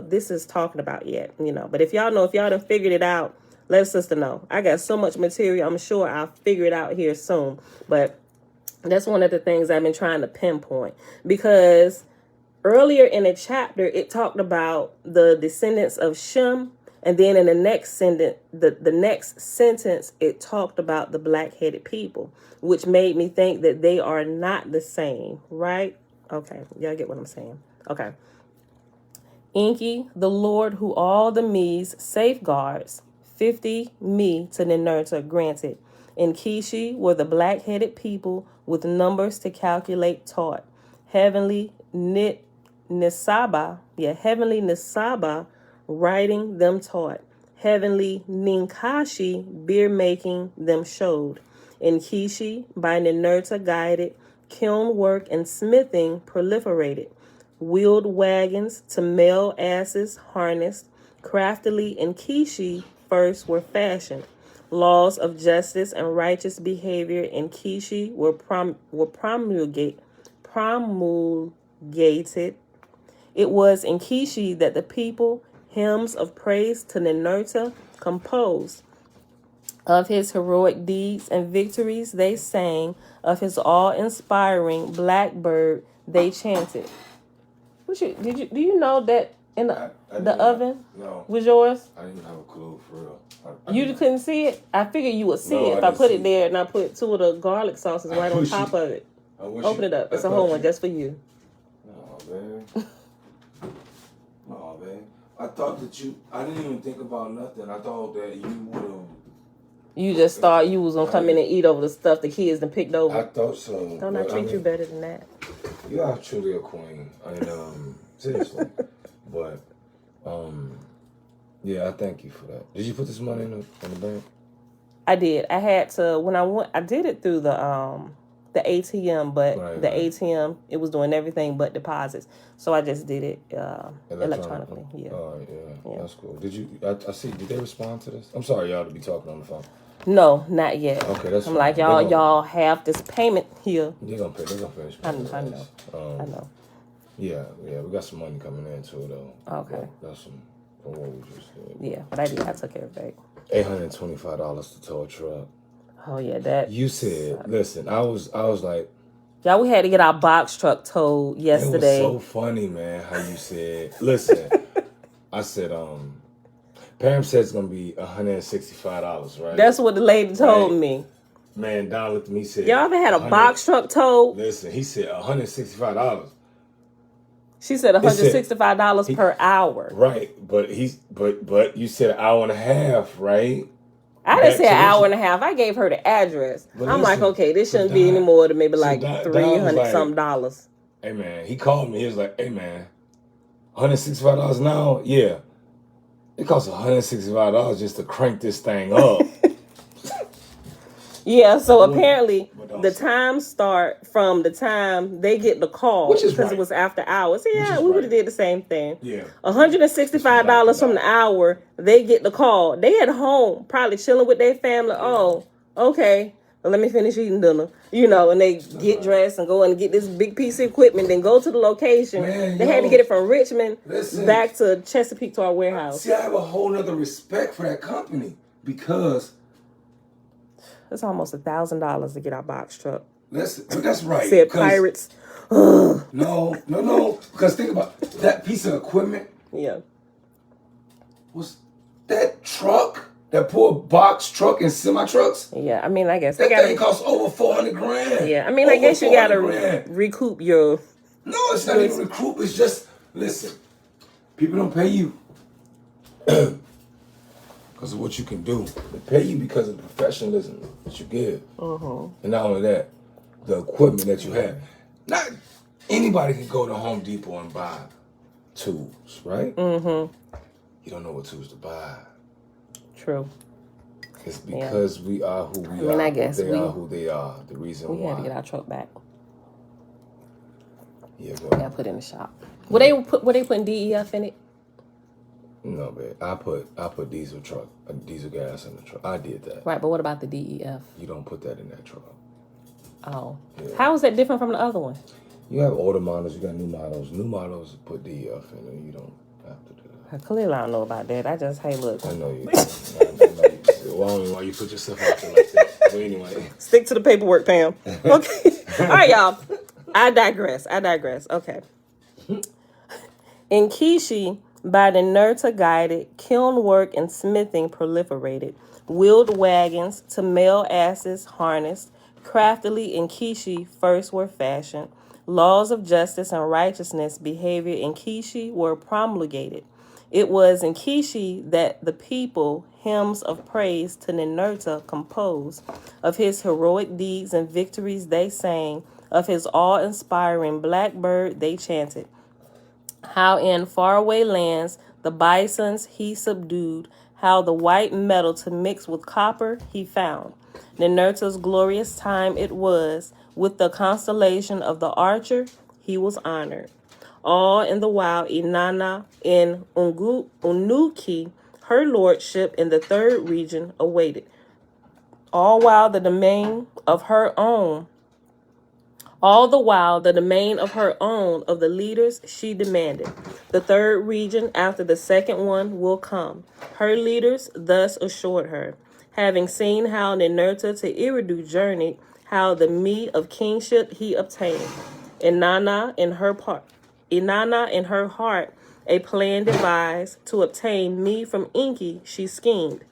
this is talking about yet, but if y'all know, if y'all done figured it out, Let a sister know. I got so much material. I'm sure I'll figure it out here soon. But that's one of the things I've been trying to pinpoint. Because earlier in the chapter, it talked about the descendants of Shem. And then in the next sentence, the next sentence, it talked about the black-headed people, which made me think that they are not the same, right? Okay, y'all get what I'm saying. Okay. Enki, the Lord who all the Medes safeguards, 50 me to Ninurta granted. In Kishi were the black-headed people with numbers to calculate taught. Heavenly Nisaba, writing them taught. Heavenly Ninkashi, beer making them showed. In Kishi, by Ninurta guided, kiln work and smithing proliferated. Wheeled wagons to male asses harnessed. Craftily in Kishi first were fashioned. Laws of justice and righteous behavior in Kishi were promulgated. It was in Kishi that the people hymns of praise to Ninurta composed. Of his heroic deeds and victories they sang. Of his awe-inspiring blackbird they chanted. Do you know that in the oven was yours? I didn't have a clue for real. You couldn't see it? I figured you would see it if I put it there and I put 2 of the garlic sauces right on top of it. Open it up. It's a whole one just for you. Oh, man. Oh, man. I thought that I didn't even think about nothing. I thought that you would have. You just thought you was going to come in and eat over the stuff the kids done picked over. I thought so. Don't I treat you better than that? You are truly a queen. And, seriously. But, yeah, I thank you for that. Did you put this money in the bank? I did. I had to, when I did it through the ATM, but the ATM, it was doing everything but deposits. So I just did it electronically. Yeah. Oh, yeah. That's cool. Did you, I see, did they respond to this? I'm sorry, y'all, to be talking on the phone. No, not yet. Okay, that's I'm fine. like, y'all have this payment here. They're going to finish. I know. I know. Yeah, we got some money coming in too, though. Okay. That's some from what we just did. Yeah, but I took care of it. $825 to tow a truck. Oh yeah, that. You said, listen, I was like, y'all, we had to get our box truck towed yesterday. It was so funny, man, how you said, listen, I said, Pam said it's gonna be $165, right? That's what the lady told me. Man, Don looked at me and said, y'all ever had a box truck towed? Listen, he said $165. She said $165 per hour. Right, but you said an hour and a half, right? I didn't say an hour and a half. I gave her the address. I'm like, okay, this shouldn't be any more than maybe like $300 something. Hey man, he called me. He was like, hey man, $165 an hour? Yeah. It costs $165 just to crank this thing up. Yeah, so apparently the time start from the time they get the call, because it was after hours. Yeah, we would have did the same thing. Yeah, $165 from the hour they get the call. They at home probably chilling with their family. Yeah. Oh, okay. Well, let me finish eating dinner. And they get dressed and go and get this big piece of equipment, then go to the location. Man, they had to get it from Richmond back to Chesapeake to our warehouse. See, I have a whole nother respect for that company because it's almost $1,000 to get our box truck. That's right. Said pirates. No. Because think about that piece of equipment. Yeah. Was that truck? That poor box truck and semi trucks? Yeah, I mean, I guess that thing costs over $400,000. Yeah, I mean, I guess you gotta recoup your. No, it's not even recoup. It's just listen. People don't pay you because of what you can do. They pay you because of the professionalism that you give. And not only that, the equipment that you have. Not anybody can go to Home Depot and buy tools, right? You don't know what tools to buy. True. It's because we are who we are. I guess they are who they are. The reason why. We had to get our truck back. Yeah, I put it in the shop. Were they putting DEF in it? No, babe. I put diesel gas in the truck. I did that. Right, but what about the DEF? You don't put that in that truck. Oh. Yeah. How is that different from the other one? You have older models, you got new models. New models put DEF in it. You don't have to do that. Clearly I don't know about that. I just, hey, look. I know you don't. I know you Well, I don't know why you put yourself out there like that. But anyway. Stick to the paperwork, Pam. Okay. All right, y'all. I digress. Okay. In Kishi, by the Nerta-guided, kiln work and smithing proliferated. Wheeled wagons to male asses harnessed. Craftily in Kishi first were fashioned. Laws of justice and righteousness behavior in Kishi were promulgated. It was in Kishi that the people hymns of praise to Ninurta composed. Of his heroic deeds and victories they sang. Of his awe-inspiring blackbird they chanted. How in faraway lands the bisons he subdued. How the white metal to mix with copper he found. Ninurta's glorious time it was. With the constellation of the archer he was honored. All in the while Inanna in Unnuki, her lordship in the third region, awaited. All the while the domain of her own of the leaders she demanded. The third region after the second one will come. Her leaders thus assured her, having seen how Ninurta to Eridu journeyed, how the meed of kingship he obtained. Inanna in her heart a plan devised to obtain me from Enki she schemed.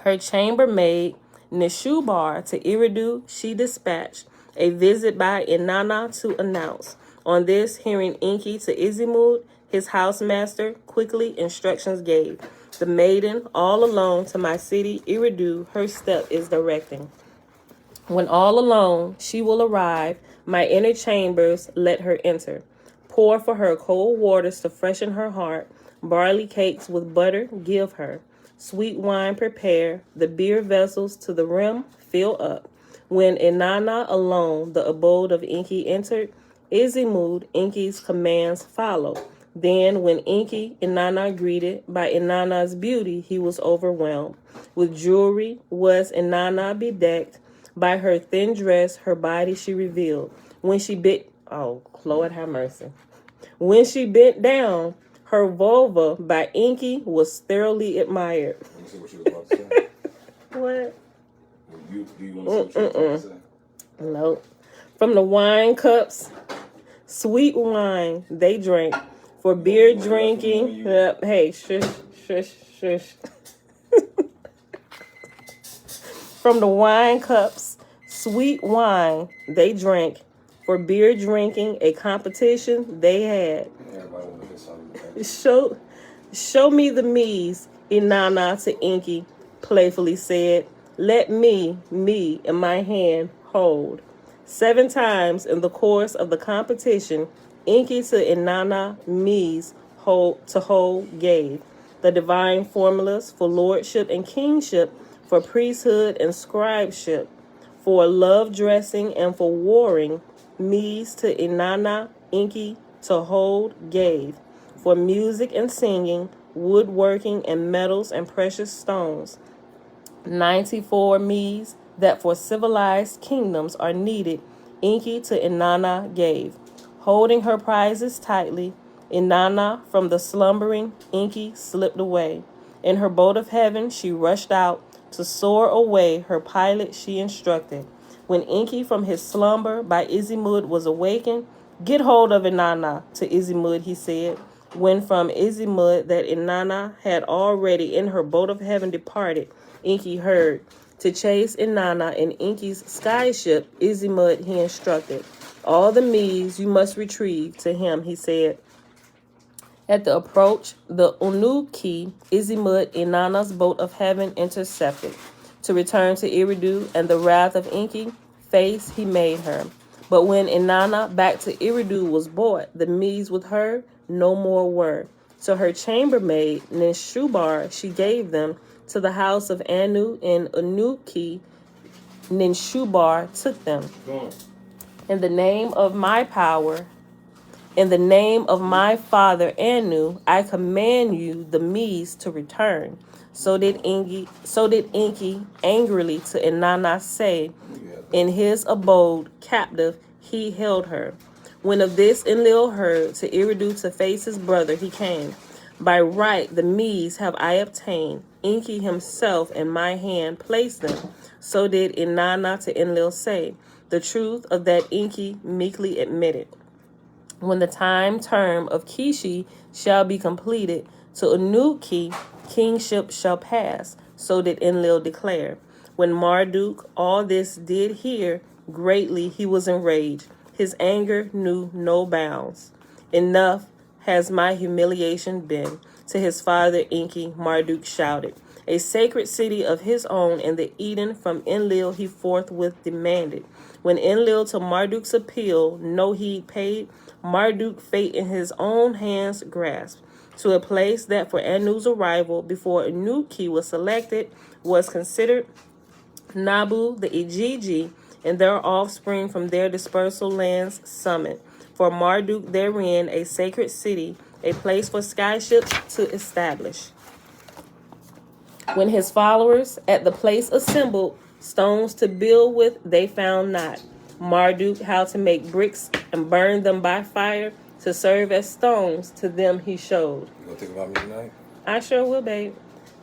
Her chambermaid Nishubar to Eridu she dispatched a visit by Inanna to announce. On this, hearing Enki to Izimud, his housemaster, quickly instructions gave. The maiden, all alone to my city, Eridu, her step is directing. When all alone she will arrive, my inner chambers let her enter. Pour for her cold waters to freshen her heart. Barley cakes with butter give her. Sweet wine prepare. The beer vessels to the rim fill up. When Inanna alone the abode of Enki entered, Izimud, Enki's commands follow. Then when Enki Inanna greeted, by Inanna's beauty he was overwhelmed. With jewelry was Inanna bedecked. By her thin dress her body she revealed. When she Lord have mercy. When she bent down, her vulva by Enki was thoroughly admired. Let me see what you was about to say. What? Do you want to see what you was about to say? No. From the wine cups, sweet wine they drank. For beer drinking, hey, shush. From the wine cups, sweet wine they drank. For beer drinking, a competition they had. Everybody want to hear something. Show me the me's, Inanna to Enki playfully said. Let me in my hand hold. 7 times in the course of the competition, Enki to Inanna me's hold gave. The divine formulas for lordship and kingship, for priesthood and scribeship, for love dressing and for warring, me's to Inanna, Enki to hold gave. For music and singing, woodworking and metals and precious stones. 94 me's that for civilized kingdoms are needed, Enki to Inanna gave. Holding her prizes tightly, Inanna from the slumbering Enki slipped away. In her boat of heaven she rushed out to soar away, her pilot she instructed. When Enki from his slumber by Izimud was awakened, get hold of Inanna to Izimud, he said. When from Izimud that Inanna had already in her boat of heaven departed, Enki heard. To chase Inanna in Enki's skyship, Izimud he instructed. All the me's you must retrieve to him, he said. At the approach, the Unnuki, Izimud, Inanna's boat of heaven intercepted. To return to Eridu and the wrath of Enki, face he made her. But when Inanna back to Eridu was brought, the me's with her no more were. To her chambermaid, Ninshubar, she gave them. To the house of Anu in Unnuki, Ninshubar took them. In the name of my power, in the name of my father Anu, I command you the me's to return. So did Enki angrily to Inanna say, in his abode captive he held her. When of this Enlil heard, to Eridu to face his brother he came. By right the Medes have I obtained. Enki himself in my hand placed them. So did Inanna to Enlil say. The truth of that Enki meekly admitted. When the term of Kishi shall be completed, to Anunnaki kingship shall pass. So did Enlil declare. When Marduk all this did hear, greatly he was enraged. His anger knew no bounds. Enough has my humiliation been. To his father Enki, Marduk shouted. A sacred city of his own in the Eden from Enlil he forthwith demanded. When Enlil to Marduk's appeal no heed paid, Marduk fate in his own hands grasped. To a place that for Anu's arrival before Anunaki was selected was considered Nabu the Igigi and their offspring from their dispersal lands summit. For Marduk therein a sacred city, a place for skyships to establish. When his followers at the place assembled, stones to build with they found not. Marduk how to make bricks and burn them by fire to serve as stones to them he showed. You gonna think about me tonight? I sure will, babe.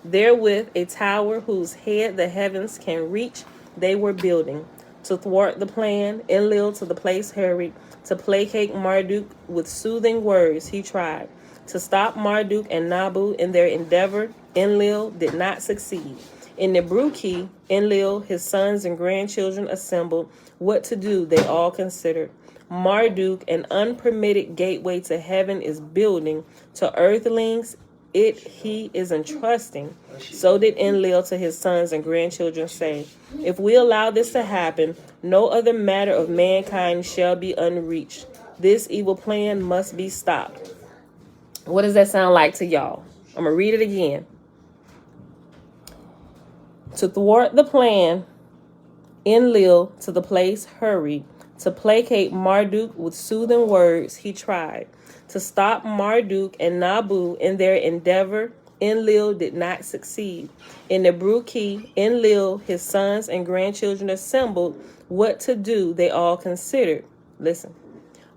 Therewith a tower whose head the heavens can reach they were building. To thwart the plan, Enlil to the place hurried. To placate Marduk with soothing words he tried. To stop Marduk and Nabu in their endeavor, Enlil did not succeed. In Nibruki, Enlil, his sons and grandchildren assembled. What to do they all considered. Marduk, an unpermitted gateway to heaven, is building. To earthlings it he is entrusting. So did Enlil to his sons and grandchildren say, if we allow this to happen, no other matter of mankind shall be unreached. This evil plan must be stopped. What does that sound like to y'all? I'm going to read it again. To thwart the plan, Enlil to the place hurried. To placate Marduk with soothing words he tried. To stop Marduk and Nabu in their endeavor, Enlil did not succeed. In Nibruki, Enlil, his sons and grandchildren assembled. What to do they all considered. Listen.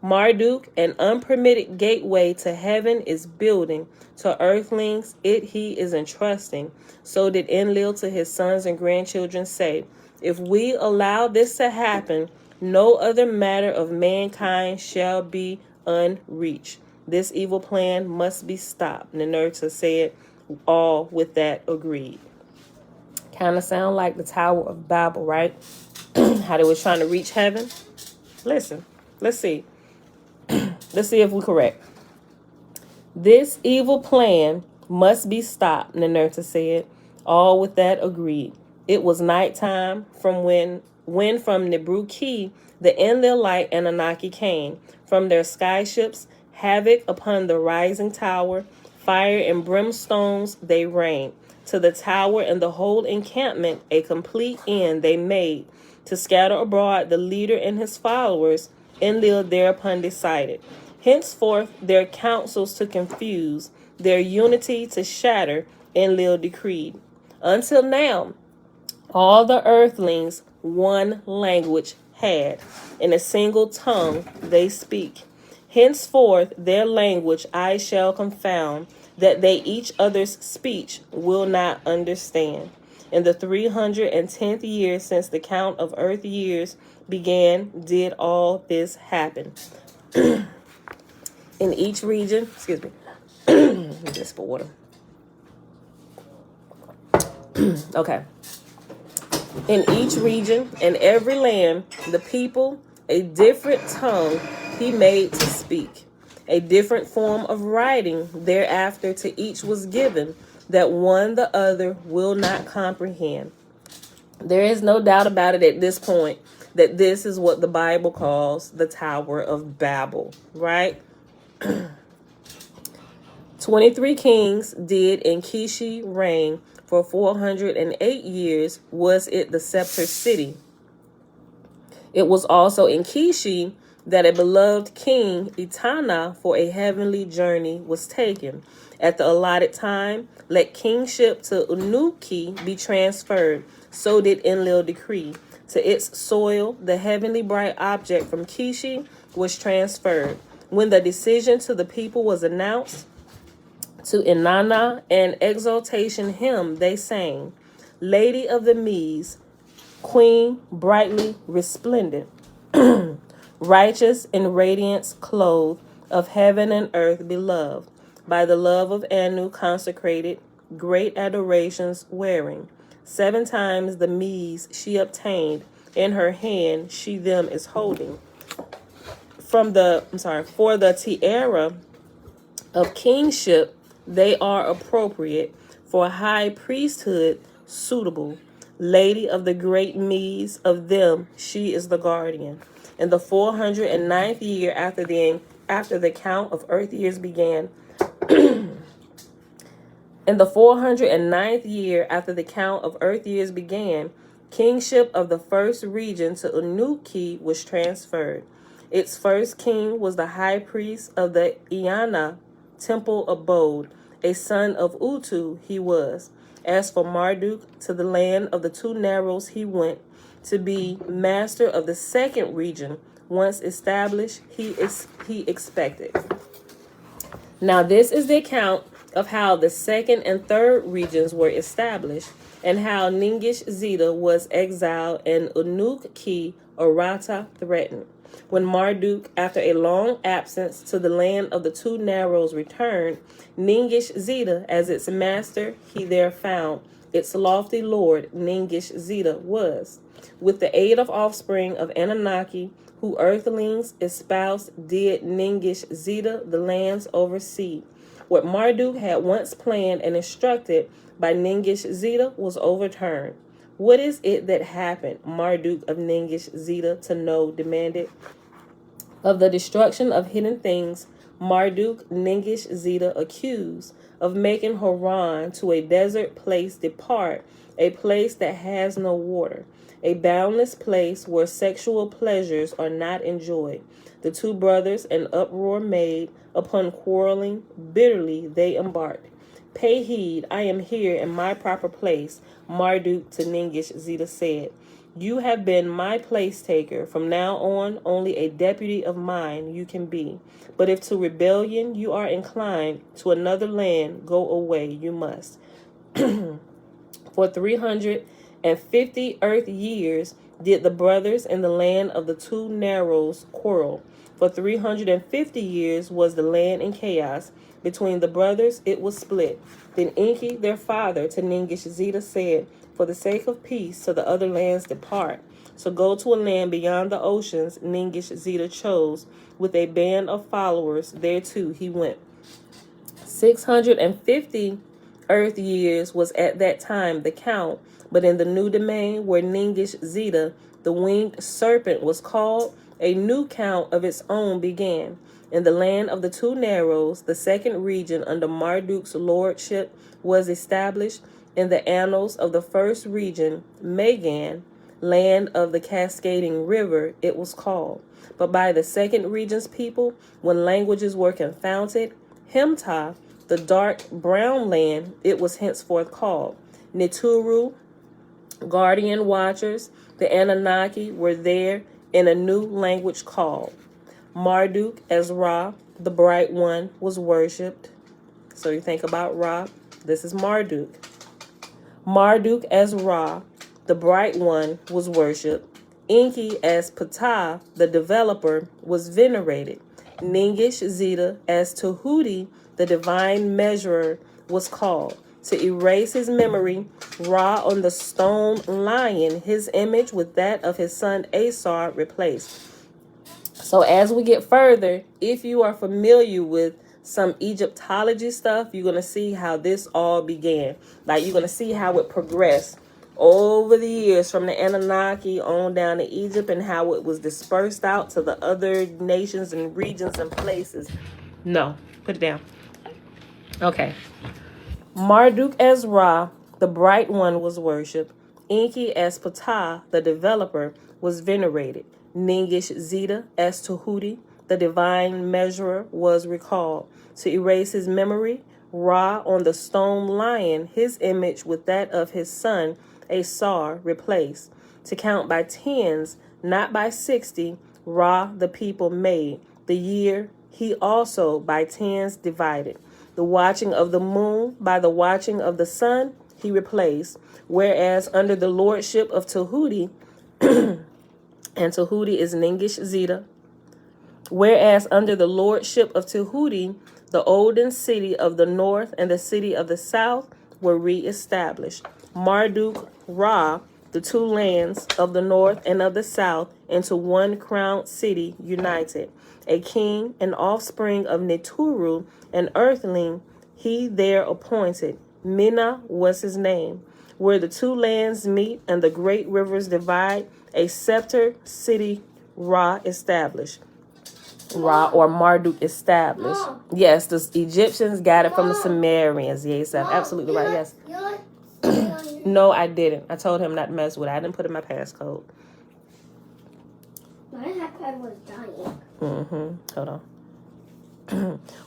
Marduk, an unpermitted gateway to heaven, is building. To earthlings it he is entrusting. So did Enlil to his sons and grandchildren say, if we allow this to happen, no other matter of mankind shall be unreached. This evil plan must be stopped. Ninurta said, all with that agreed. Kind of sound like the Tower of Babel, right? How they was trying to reach heaven. Listen, let's see. Let's see if we're correct. This evil plan must be stopped, Ninurta said. All with that agreed. It was nighttime from when from Nibruki the Enlilite Anunnaki came. From their skyships, havoc upon the rising tower, fire and brimstones they rained. To the tower and the whole encampment a complete end they made. To scatter abroad the leader and his followers, Enlil thereupon decided. Henceforth their counsels to confuse, their unity to shatter, Enlil decreed. Until now, all the earthlings one language had, in a single tongue they speak. Henceforth their language I shall confound, that they each other's speech will not understand. In the 310th year since the count of earth years began, did all this happen. In each region, excuse me, just for water. Okay. In each region and every land, the people, a different tongue he made to speak. A different form of writing thereafter to each was given, that one the other will not comprehend. There is no doubt about it at this point that this is what the Bible calls the Tower of Babel, right? 23 kings did in Kishi reign. For 408 years was it the scepter city. It was also in Kishi that a beloved king, Etana, for a heavenly journey was taken. At the allotted time, let kingship to Untitled be transferred. So did Enlil decree. To its soil, the heavenly bright object from Kishi was transferred. When the decision to the people was announced, To Inanna and exaltation hymn they sang, Lady of the Medes, Queen brightly resplendent, righteous in radiance clothed, of heaven and earth beloved, by the love of Anu consecrated, great adorations wearing. 7 times the Medes she obtained, in her hand she them is holding. For the tiara of kingship they are appropriate, for high priesthood suitable. Lady of the great Medes, of them she is the guardian. In the 409th year after the count of earth years began, in the 409th year after the count of earth years began, kingship of the first region to Annunaki was transferred. Its first king was the high priest of the Iana temple abode, a son of Utu he was. As for Marduk, to the land of the 2 narrows he went, to be master of the second region. Once established, he expected. Now this is the account of how the second and third regions were established, and how Ningish Zeta was exiled and Unuk-Ki Arata threatened. When Marduk, after a long absence to the land of the 2 narrows, returned, Ningish Zeta as its master he there found. Its lofty lord Ningish Zeta was. With the aid of offspring of Anunnaki, who earthlings espoused, did Ningish Zeta the lands oversee. What Marduk had once planned and instructed by Ningish Zeta was overturned. What is it that happened? Marduk of Ningish Zeta to know demanded. Of the destruction of hidden things, Marduk Ningish Zeta accused of making Haran to a desert place depart, a place that has no water, a boundless place where sexual pleasures are not enjoyed. The 2 brothers an uproar made, upon quarreling bitterly they embarked. Pay heed, I am here in my proper place, Marduk to Ningish Zeta said. You have been my place taker. From now on, only a deputy of mine you can be. But if to rebellion you are inclined, to another land go away you must. For 350 earth years did the brothers in the land of the 2 narrows quarrel. For 350 years was the land in chaos. Between the brothers it was split. Then Enki, their father, to Ningish Zeta said, for the sake of peace, to the other lands depart. So go to a land beyond the oceans, Ningish Zeta chose. With a band of followers, thereto he went. 650 earth years was at that time the count, but in the new domain where Ningish Zeta, the winged serpent, was called, a new count of its own began. In the land of the 2 narrows, the second region under Marduk's lordship was established. In the annals of the first region, Magan, land of the cascading river, it was called. But by the second region's people, when languages were confounded, Himta, the dark brown land, it was henceforth called. Nituru, guardian watchers, the Anunnaki were there in a new language called. Marduk as Ra, the bright one, was worshipped. So you think about Ra, this is Marduk. Marduk as Ra, the bright one, was worshipped. Enki as Ptah, the developer, was venerated. Ningish Zeta as Tahuti, the divine measurer, was called. To erase his memory, Ra on the stone lion, his image with that of his son Asar replaced. So as we get further, if you are familiar with some Egyptology stuff, you're going to see how this all began. Like, you're going to see how it progressed over the years from the Anunnaki on down to Egypt, and how it was dispersed out to the other nations and regions and places. No, put it down. Okay. Marduk as Ra, the bright one, was worshipped. Enki as Ptah, the developer, was venerated. Ningish Zeta as Tahuti, the divine measurer, was recalled. To erase his memory, Ra on the stone lion, his image with that of his son Asar replaced. To count by tens, not by 60, Ra the people made. The year he also by tens divided. The watching of the moon by the watching of the sun he replaced. Whereas under the lordship of Tahuti, and Tahuti is Ningish Zeta, whereas under the lordship of Tahuti, the olden city of the north and the city of the south were re-established. Marduk, Ra, the two lands of the north and of the south, into one crowned city united. A king, an offspring of Neturu, an earthling, he there appointed. Mina was his name. Where the two lands meet and the great rivers divide, a scepter city Ra established. Ra or Marduk established. Mom. Yes, the Egyptians got it from the Sumerians. Yes, absolutely right. Yes. No, I didn't. I told him not to mess with it. I didn't put in my passcode. My iPad was dying. Hold on.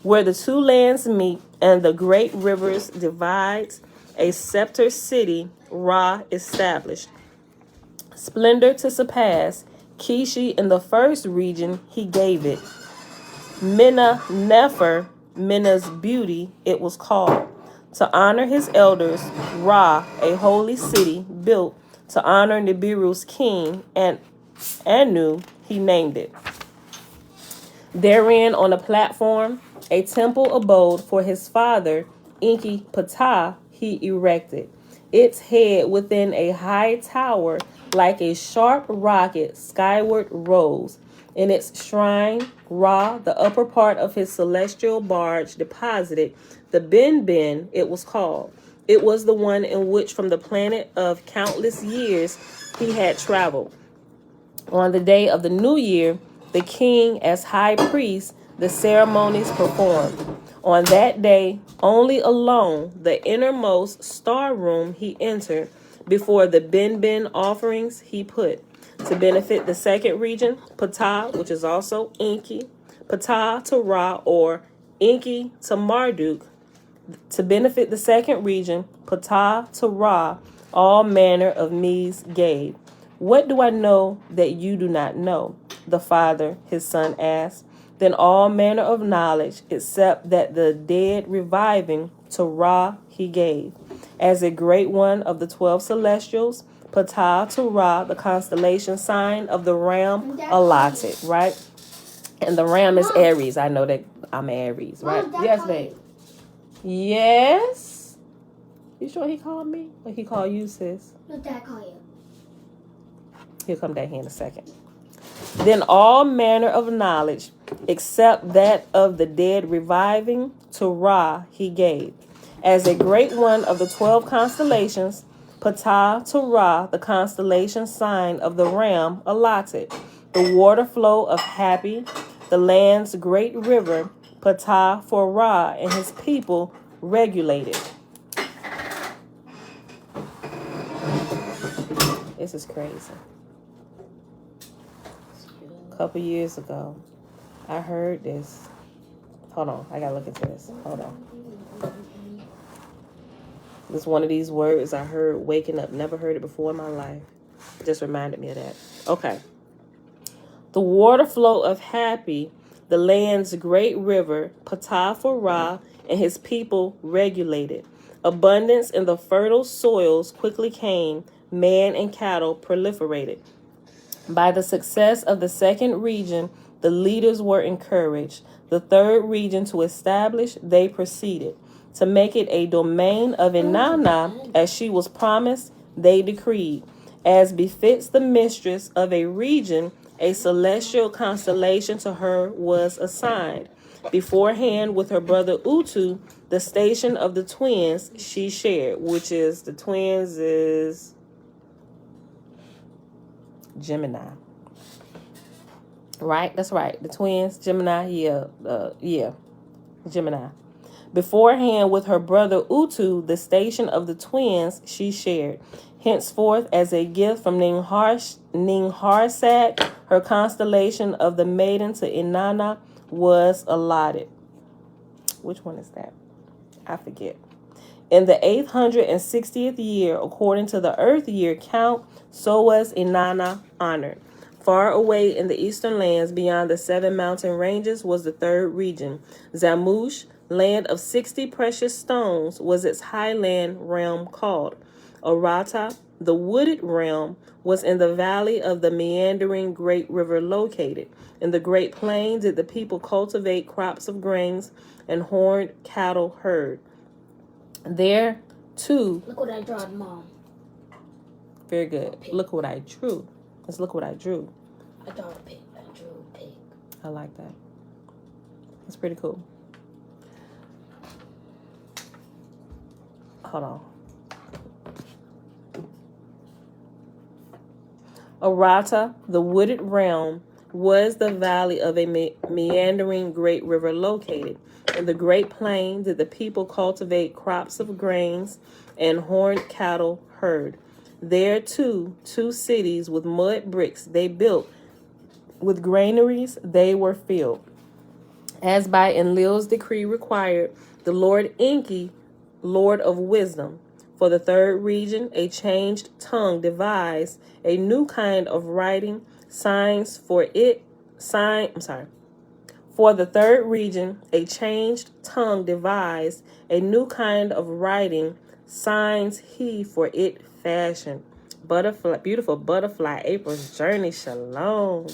Where the two lands meet and the great rivers divide, a scepter city Ra established. Splendor to surpass, Kishi in the first region he gave it. Mena Nefer, Mena's beauty, it was called. To honor his elders, Ra, a holy city, built to honor Nibiru's king, and Anu, he named it. Therein on a platform, a temple abode for his father, Enki Ptah, he erected. Its head within a high tower, like a sharp rocket, skyward rose. In its shrine, Ra, the upper part of his celestial barge, deposited the Ben, it was called. It was the one in which from the planet of countless years he had traveled. On the day of the new year, the king, as high priest, the ceremonies performed. On that day, only alone, the innermost star room he entered, before the Ben offerings he put. To benefit the second region, Ptah, which is also Enki, Ptah to Ra, or Enki to Marduk. To benefit the second region, Ptah to Ra, all manner of means gave. What do I know that you do not know? The father, his son asked. Then all manner of knowledge, except that the dead reviving to Ra he gave. As a great one of the 12 celestials, Ptah to Ra, the constellation sign of the ram allotted, right? And the ram is Aries. I know that I'm Aries, right? Mom, Yes, babe. Yes. You sure he called me? Or he called you, sis? What did Dad call you? He'll come down here in a second. Then all manner of knowledge, except that of the dead reviving, to Ra he gave. As a great one of the 12 constellations, Ptah to Ra, the constellation sign of the ram, allotted. The water flow of happy, the land's great river, Ptah for Ra and his people regulated. This is crazy. A couple years ago, I heard this. Hold on, I gotta look into this. Hold on. It's one of these words I heard waking up. Never heard it before in my life. It just reminded me of that. Okay. The water flow of happy, the land's great river, Ptah for Ra and his people regulated. Abundance in the fertile soils quickly came. Man and cattle proliferated. By the success of the second region, the leaders were encouraged. The third region to establish, they proceeded. To make it a domain of Inanna, as she was promised, they decreed. As befits the mistress of a region, a celestial constellation to her was assigned. Beforehand, with her brother Utu, the station of the twins she shared, which is, the twins is Gemini. Right? That's right. The twins, Gemini, Gemini. Beforehand, with her brother Utu, the station of the twins she shared. Henceforth, as a gift from Ningharsat, her constellation of the maiden to Inanna was allotted. Which one is that? I forget. In the 860th year, according to the earth year count, so was Inanna honored. Far away in the eastern lands beyond the 7 mountain ranges was the third region. Zamush, land of 60 precious stones, was its highland realm called. Arata, the wooded realm, was in the valley of the meandering great river located. In the great plain did the people cultivate crops of grains and horned cattle herd. There, too... Look what I draw, Mom. Very good. Look what I drew. Let's look what I drew. I draw a pig. I drew a pig. I like that. That's pretty cool. Hold on. Arata, the wooded realm, was the valley of a meandering great river located. In the great plain did the people cultivate crops of grains and horned cattle herd. There, too, 2 cities with mud bricks they built. With granaries they were filled. As by Enlil's decree required, the Lord Enki, Lord of Wisdom, for the third region, a changed tongue devised a new kind of writing, signs for it. For the third region, a changed tongue devised a new kind of writing, signs he for it fashioned. Butterfly, beautiful butterfly, April's journey, shalom.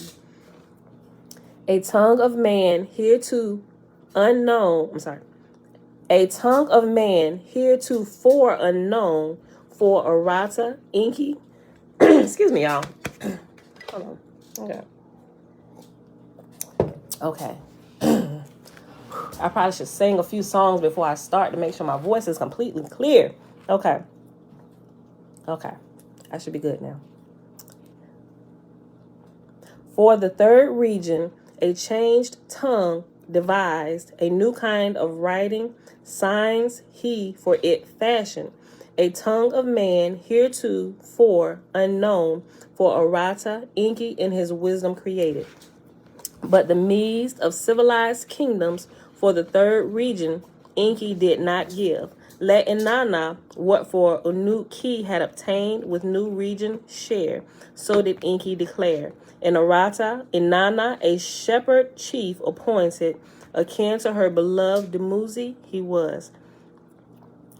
A tongue of man hereto unknown, a tongue of man heretofore unknown for Arata, Enki. Excuse me, y'all. Hold on. Okay. I probably should sing a few songs before I start to make sure my voice is completely clear. Okay. I should be good now. For the third region, a changed tongue devised a new kind of writing, signs he for it fashioned. A tongue of man heretofore unknown for Arata, Enki in his wisdom created. But the meeds of civilized kingdoms for the third region Enki did not give. Let Inanna what for Untitled had obtained with new region share. So did Enki declare. In Arata, Inanna, a shepherd chief appointed, akin to her beloved Dumuzi, he was.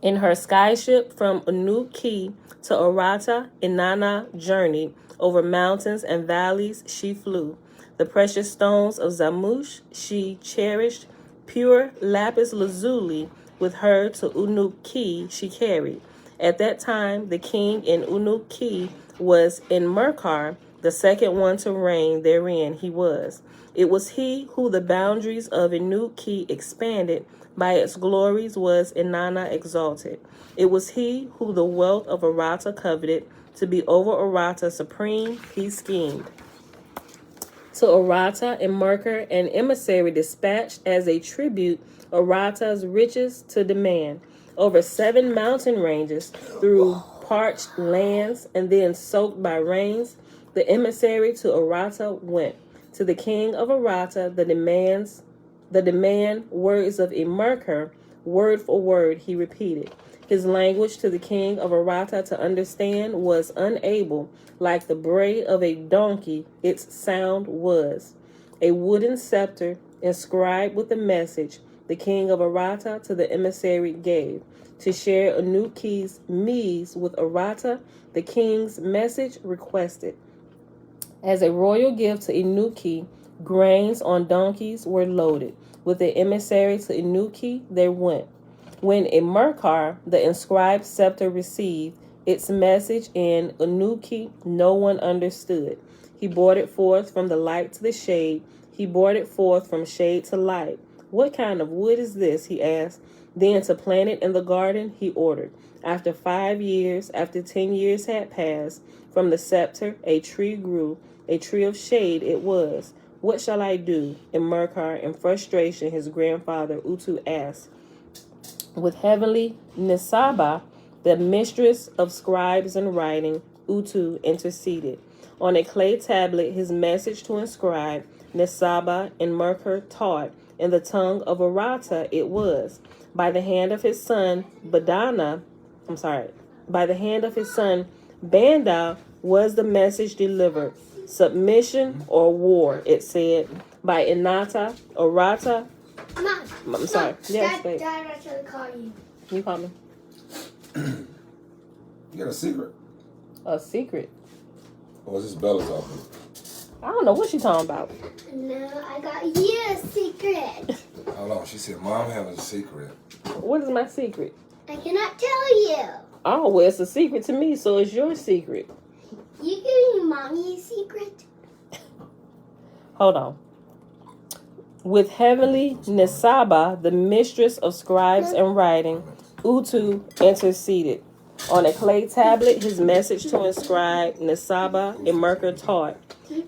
In her skyship from Untitled to Arata, Inanna journeyed. Over mountains and valleys she flew. The precious stones of Zamush she cherished. Pure lapis lazuli with her to Untitled she carried. At that time, the king in Untitled was in Merkar, the second one to reign therein he was. It was he who the boundaries of Untitled expanded, by its glories was Inanna exalted. It was he who the wealth of Arata coveted, to be over Arata supreme he schemed. To Arata and Merkar an emissary dispatched as a tribute Arata's riches to demand. Over 7 mountain ranges, through parched lands, and then soaked by rains, the emissary to Arata went. To the king of Arata the demand words of Merkar, word for word he repeated. His language to the king of Arata to understand was unable, like the bray of a donkey its sound was. A wooden scepter inscribed with the message the king of Arata to the emissary gave. To share Anunnki's mees with Arata, the king's message requested. As a royal gift to Anunnaki, grains on donkeys were loaded. With the emissary to Anunnaki, they went. When in Merkar the inscribed scepter received its message in Anunnaki, no one understood. He brought it forth from the light to the shade. He brought it forth from shade to light. What kind of wood is this? He asked. Then to plant it in the garden, he ordered. After 5 years, after 10 years had passed, from the scepter a tree grew, a tree of shade it was. What shall I do? In Merkar, in frustration, his grandfather Utu asked. With heavenly Nisaba, the mistress of scribes and writing, Utu interceded. On a clay tablet, his message to inscribe, Nisaba and Merkar taught. In the tongue of Arata it was. By the hand of his son Banda was the message delivered. Submission or war, it said. By Inata, Arata, Mom. I'm sorry. Yes, Dad, babe. Dad actually called you. You call me? You got a secret? A secret? Or is this Bella's office? I don't know what she talking about. No, I got you a secret. Hold on. She said, Mom has a secret. What is my secret? I cannot tell you. Oh, well, it's a secret to me, so it's your secret. You giving Mommy a secret? Hold on. With heavenly Nisaba, the mistress of scribes and writing, Utu interceded. On a clay tablet, his message to inscribe Nisaba and Merkur taught.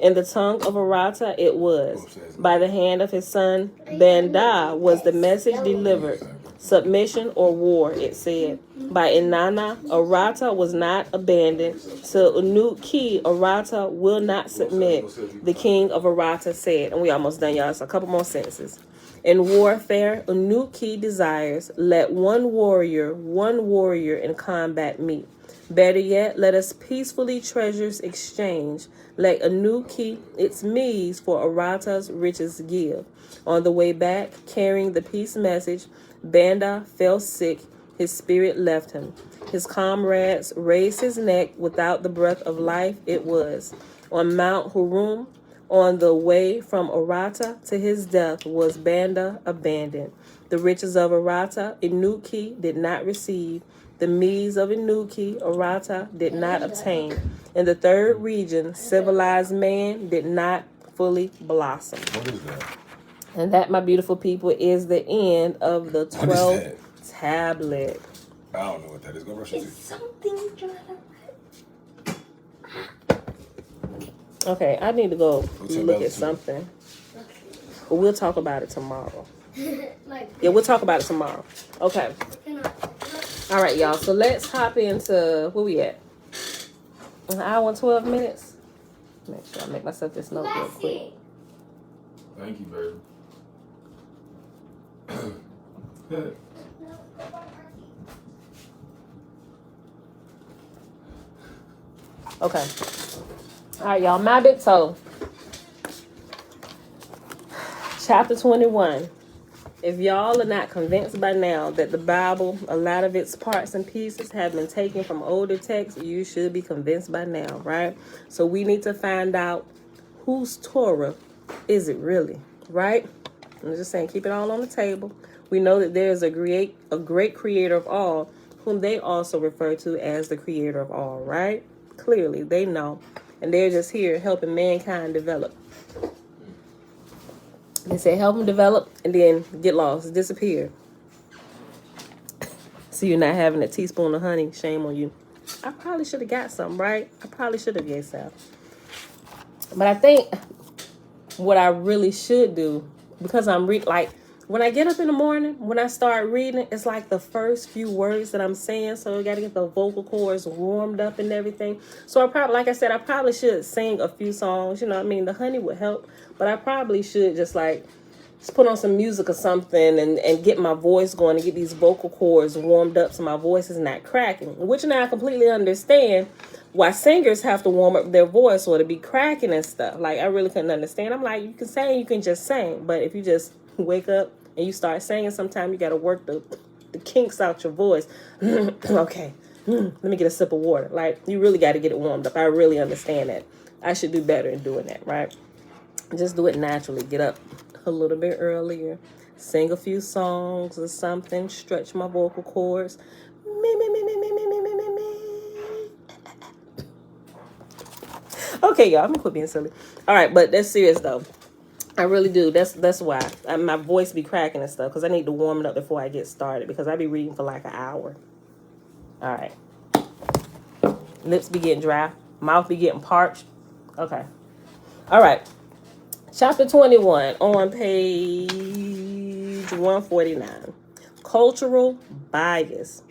In the tongue of Arata it was. By the hand of his son Banda was the message delivered. Submission or war, it said. By Inanna, Arata was not abandoned. To Untitled Arata will not submit, the king of Arata said. And we almost done, y'all. So a couple more sentences. In warfare, Untitled desires, let one warrior in combat meet. Better yet, let us peacefully treasures exchange. Let Untitled its meeds for Arata's riches give. On the way back, carrying the peace message, Banda fell sick. His spirit left him. His comrades raised his neck. Without the breath of life, it was. On Mount Hurum, on the way from Arata to his death, was Banda abandoned. The riches of Arata, Untitled did not receive. The meeds of Untitled, Arata did not obtain. In the third region, civilized man did not fully blossom. What is that? And that, my beautiful people, is the end of the 12th tablet. I don't know what that is. Go brush your It's teeth. something Okay, I need to go your look belly at too? something. But we'll talk about it tomorrow. like, Yeah, we'll talk about it tomorrow. Okay. All right, y'all. So let's hop into where we at? An hour and 12 minutes. Make sure I make myself this note real quick. Thank you, baby. Okay. All right, y'all. My big toe. Chapter 21. If y'all are not convinced by now that the Bible, a lot of its parts and pieces have been taken from older texts, you should be convinced by now, right? So we need to find out whose Torah is it really, right? I'm just saying, keep it all on the table. We know that there is a great creator of all, whom they also refer to as the creator of all, right? Clearly, they know. And they're just here helping mankind develop. They say help them develop and then get lost, disappear. So you're not having a teaspoon of honey. Shame on you. I probably should have got some, right? I probably should have, yes, Sal. But I think what I really should do, because I'm when I get up in the morning, when I start reading, it's like the first few words that I'm saying. So I got to get the vocal cords warmed up and everything. So I probably, like I said, I probably should sing a few songs. You know what I mean? The honey would help. But I probably should just put on some music or something and get my voice going and get these vocal cords warmed up so my voice is not cracking. Which now I completely understand why singers have to warm up their voice or to be cracking and stuff. Like, I really couldn't understand. I'm like, you can sing, you can just sing. But if you just wake up and you start singing, sometimes you got to work the kinks out your voice. Okay, let me get a sip of water. Like, you really got to get it warmed up. I really understand that. I should do better in doing that, right? Just do it naturally. Get up a little bit earlier. Sing a few songs or something. Stretch my vocal cords. Me, me, me, me, me, me, me, me, me, me. Okay, y'all. I'm going to quit being silly. All right, but that's serious, though. I really do. That's why my voice be cracking and stuff, because I need to warm it up before I get started, because I be reading for like an hour. All right. Lips be getting dry. Mouth be getting parched. Okay. All right. Chapter 21 on page 149. Cultural bias.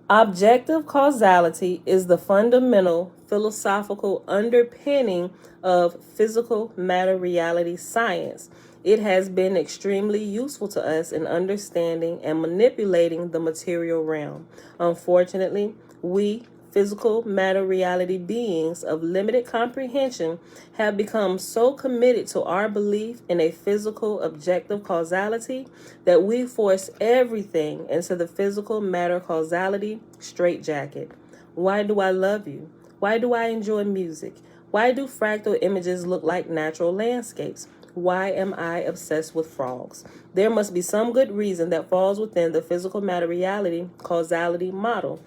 Objective causality is the fundamental philosophical underpinning of physical matter reality science. It has been extremely useful to us in understanding and manipulating the material realm. Unfortunately, we physical matter reality beings of limited comprehension have become so committed to our belief in a physical objective causality that we force everything into the physical matter causality straitjacket. Why do I love you? Why do I enjoy music? Why do fractal images look like natural landscapes? Why am I obsessed with frogs? There must be some good reason that falls within the physical matter reality causality model.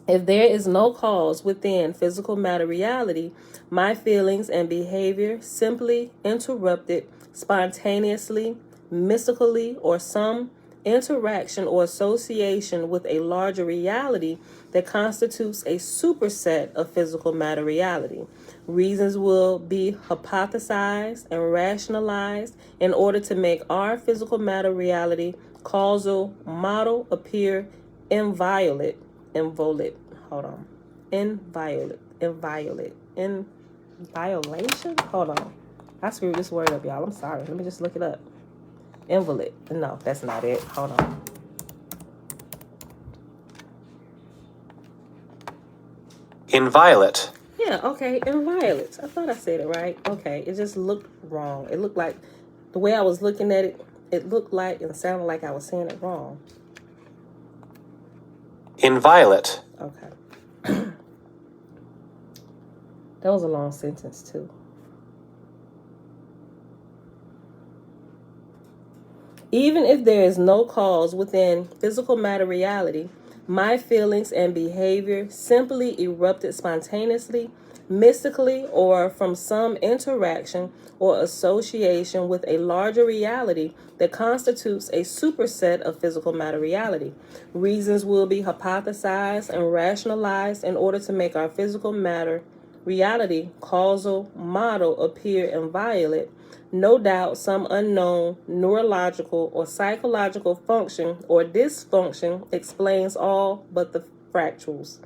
If there is no cause within physical matter reality, my feelings and behavior simply interrupted spontaneously, mystically, or some interaction or association with a larger reality that constitutes a superset of physical matter reality. Reasons will be hypothesized and rationalized in order to make our physical matter reality causal model appear inviolate. In violation? Hold on. I screwed this word up, y'all. I'm sorry. Let me just look it up. Invalid. No, that's not it. Hold on. Inviolate. Yeah, okay, inviolate. I thought I said it right. Okay, it just looked wrong. It looked like, the way I was looking at it, it looked like and sounded like I was saying it wrong. Inviolate. Okay. That was a long sentence, too. Even if there is no cause within physical matter reality, my feelings and behavior simply erupted spontaneously, mystically, or from some interaction or association with a larger reality that constitutes a superset of physical matter reality. Reasons will be hypothesized and rationalized in order to make our physical matter reality causal model appear inviolate. No doubt some unknown neurological or psychological function or dysfunction explains all but the fractals.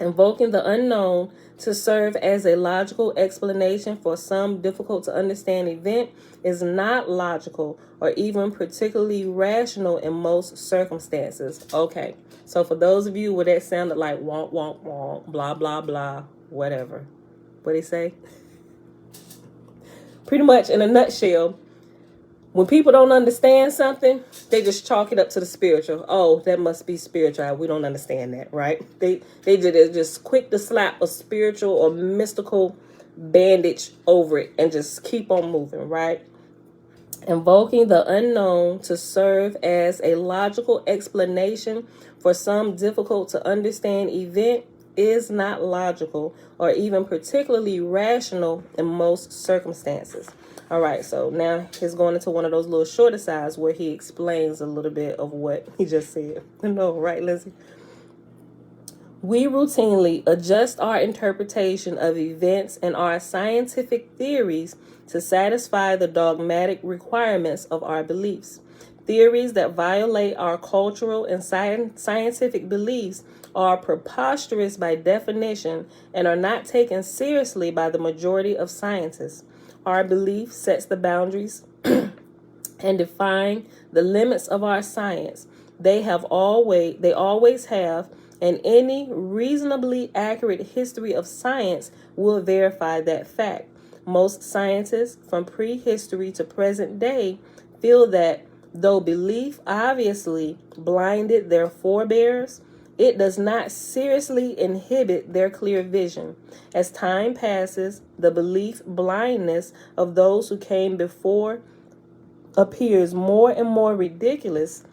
Invoking the unknown to serve as a logical explanation for some difficult to understand event is not logical or even particularly rational in most circumstances. Okay, so for those of you where that sounded like wonk, wonk, wonk, blah, blah, blah, whatever. What'd he say? Pretty much in a nutshell, when people don't understand something, they just chalk it up to the spiritual. Oh, that must be spiritual. We don't understand that, right? They just quick to slap a spiritual or mystical bandage over it and just keep on moving, right? Invoking the unknown to serve as a logical explanation for some difficult to understand event is not logical or even particularly rational in most circumstances. All right, so now he's going into one of those little short asides where he explains a little bit of what he just said. No, right, Lizzie? We routinely adjust our interpretation of events and our scientific theories to satisfy the dogmatic requirements of our beliefs. Theories that violate our cultural and scientific beliefs are preposterous by definition and are not taken seriously by the majority of scientists. Our belief sets the boundaries and define the limits of our science. They always have, and any reasonably accurate history of science will verify that fact. Most scientists, from prehistory to present day, feel that though belief obviously blinded their forebears, it does not seriously inhibit their clear vision. As time passes, the belief blindness of those who came before appears more and more ridiculous,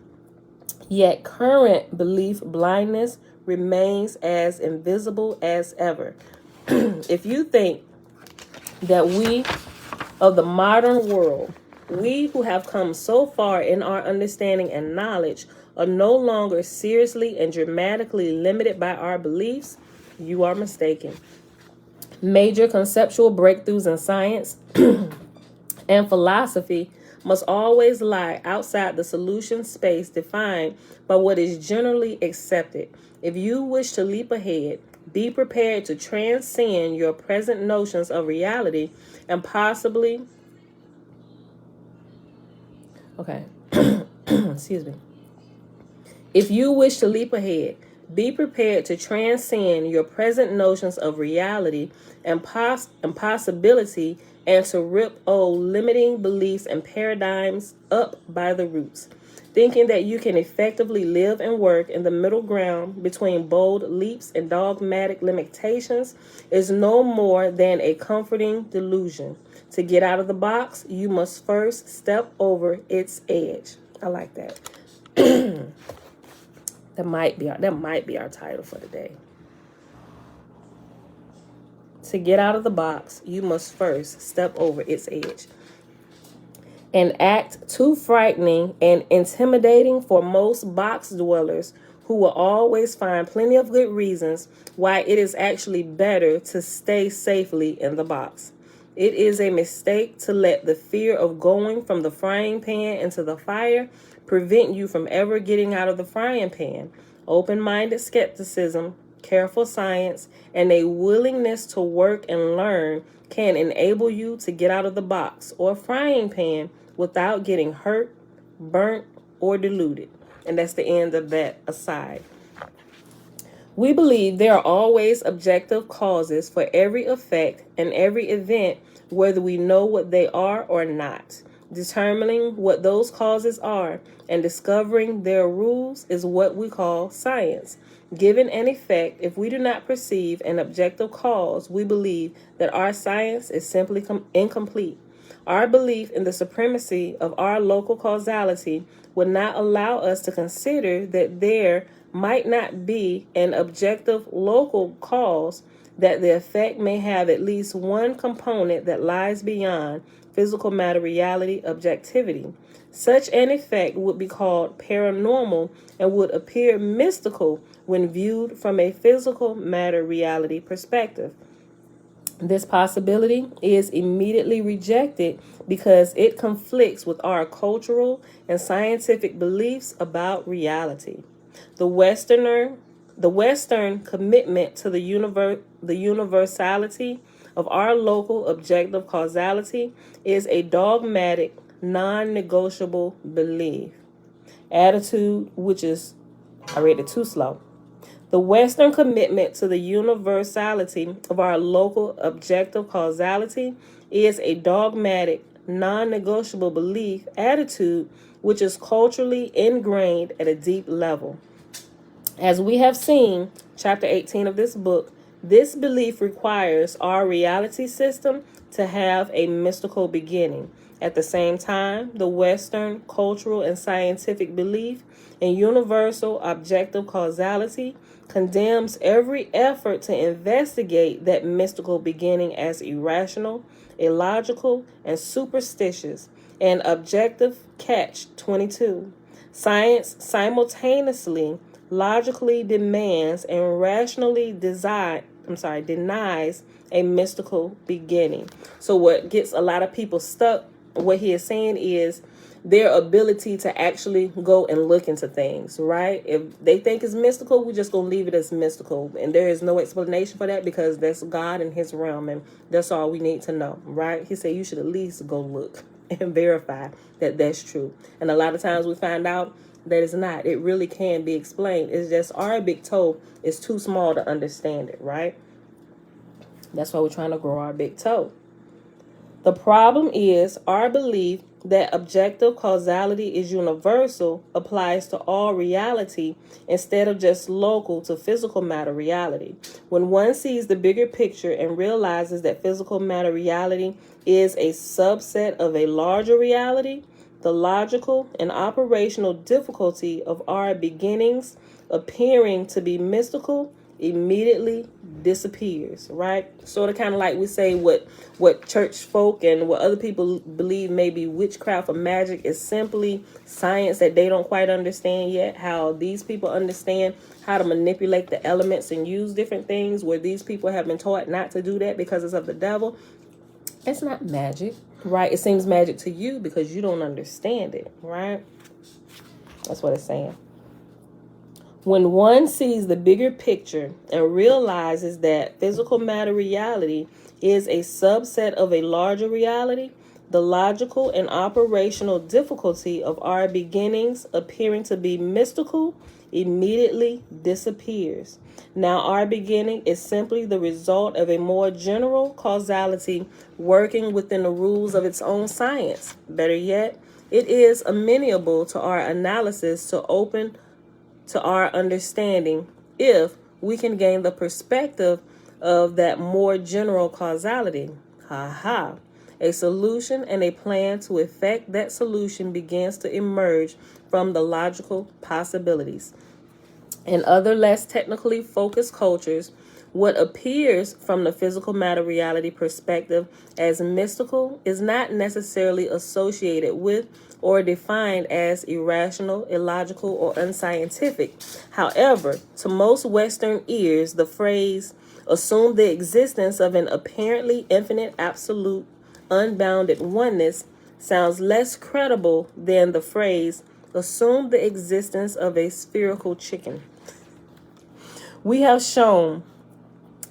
yet current belief blindness remains as invisible as ever. If you think that we of the modern world, we who have come so far in our understanding and knowledge, are no longer seriously and dramatically limited by our beliefs, you are mistaken. Major conceptual breakthroughs in science and philosophy must always lie outside the solution space defined by what is generally accepted. If you wish to leap ahead, be prepared to transcend your present notions of reality and possibly, excuse me, If you wish to leap ahead, be prepared to transcend your present notions of reality and possibility, and to rip old limiting beliefs and paradigms up by the roots. Thinking that you can effectively live and work in the middle ground between bold leaps and dogmatic limitations is no more than a comforting delusion. To get out of the box, you must first step over its edge. I like that. That might be our title for today. To get out of the box, you must first step over its edge. An act too frightening and intimidating for most box dwellers, who will always find plenty of good reasons why it is actually better to stay safely in the box. It is a mistake to let the fear of going from the frying pan into the fire prevent you from ever getting out of the frying pan. Open-minded skepticism, careful science, and a willingness to work and learn can enable you to get out of the box or frying pan without getting hurt, burnt, or diluted. And that's the end of that aside. We believe there are always objective causes for every effect and every event, whether we know what they are or not. Determining what those causes are and discovering their rules is what we call science. Given an effect, if we do not perceive an objective cause, we believe that our science is simply incomplete. Our belief in the supremacy of our local causality would not allow us to consider that there might not be an objective local cause, that the effect may have at least one component that lies beyond physical matter reality objectivity. Such an effect would be called paranormal and would appear mystical when viewed from a physical matter reality perspective. This possibility is immediately rejected because it conflicts with our cultural and scientific beliefs about reality. The Western commitment to the universality of our local objective causality is a dogmatic, non-negotiable belief. Attitude, which is, I read it too slow. The Western commitment to the universality of our local objective causality is a dogmatic, non-negotiable belief, attitude, which is culturally ingrained at a deep level. As we have seen, chapter 18 of this book, this belief requires our reality system to have a mystical beginning. At the same time, the Western cultural and scientific belief in universal objective causality condemns every effort to investigate that mystical beginning as irrational, illogical, and superstitious, an objective catch-22. Science simultaneously logically demands and rationally denies a mystical beginning. So what gets a lot of people stuck, what he is saying is their ability to actually go and look into things, right? If they think it's mystical, we're just going to leave it as mystical. And there is no explanation for that because that's God in his realm, and that's all we need to know, right? He said you should at least go look and verify that that's true. And a lot of times we find out that it's not. It really can be explained. It's just our big toe is too small to understand it, right? That's why we're trying to grow our big toe. The problem is our belief that objective causality is universal applies to all reality instead of just local to physical matter reality. When one sees the bigger picture and realizes that physical matter reality is a subset of a larger reality, the logical and operational difficulty of our beginnings appearing to be mystical immediately disappears, right? Sort of kind of like we say what church folk and what other people believe may be witchcraft or magic is simply science that they don't quite understand yet. How these people understand how to manipulate the elements and use different things, where these people have been taught not to do that because it's of the devil. It's not magic, right? It seems magic to you because you don't understand it, right? That's what it's saying. When one sees the bigger picture and realizes that physical matter reality is a subset of a larger reality, the logical and operational difficulty of our beginnings appearing to be mystical immediately disappears. Now, our beginning is simply the result of a more general causality working within the rules of its own science. Better yet, it is amenable to our analysis to open to our understanding if we can gain the perspective of that more general causality. Ha ha. A solution and a plan to effect that solution begins to emerge from the logical possibilities. In other less technically focused cultures, what appears from the physical matter reality perspective as mystical is not necessarily associated with or defined as irrational, illogical, or unscientific. However, to most Western ears, the phrase assume the existence of an apparently infinite, absolute, unbounded oneness sounds less credible than the phrase assume the existence of a spherical chicken. We have shown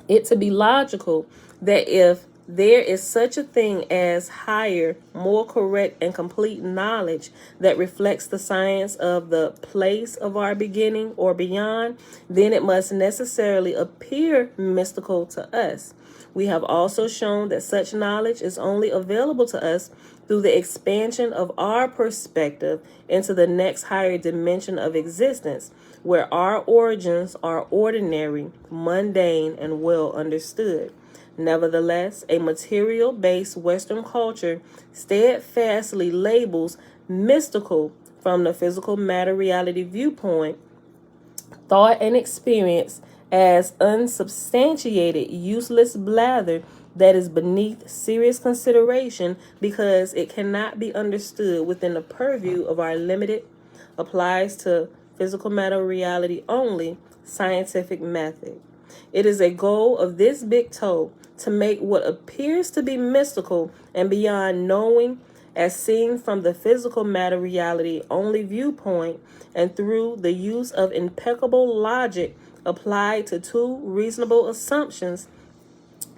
it to be logical that if there is such a thing as higher, more correct, and complete knowledge that reflects the science of the place of our beginning or beyond, then it must necessarily appear mystical to us. We have also shown that such knowledge is only available to us through the expansion of our perspective into the next higher dimension of existence, where our origins are ordinary, mundane, and well understood. Nevertheless, a material-based Western culture steadfastly labels mystical from the physical matter reality viewpoint thought and experience as unsubstantiated, useless blather that is beneath serious consideration because it cannot be understood within the purview of our limited, applies to physical matter reality only, scientific method. It is a goal of this big toe to make what appears to be mystical and beyond knowing as seen from the physical matter reality only viewpoint and through the use of impeccable logic applied to two reasonable assumptions,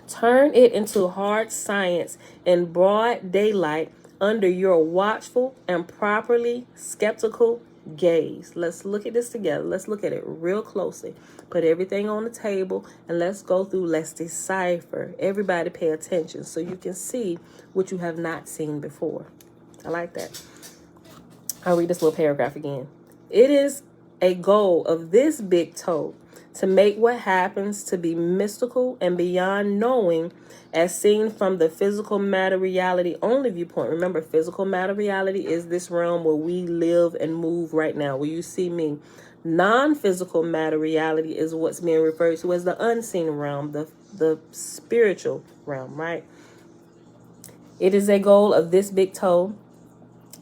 turn it into hard science in broad daylight under your watchful and properly skeptical gaze. Let's look at this together. Let's look at it real closely. Put everything on the table and let's go through. Let's decipher. Everybody pay attention so you can see what you have not seen before. I like that. I'll read this little paragraph again. It is a goal of this big toe to make what happens to be mystical and beyond knowing as seen from the physical matter reality only viewpoint. Remember, physical matter reality is this realm where we live and move right now, where you see me. Non-physical matter reality is what's being referred to as the unseen realm, the spiritual realm, right? It is a goal of this big toe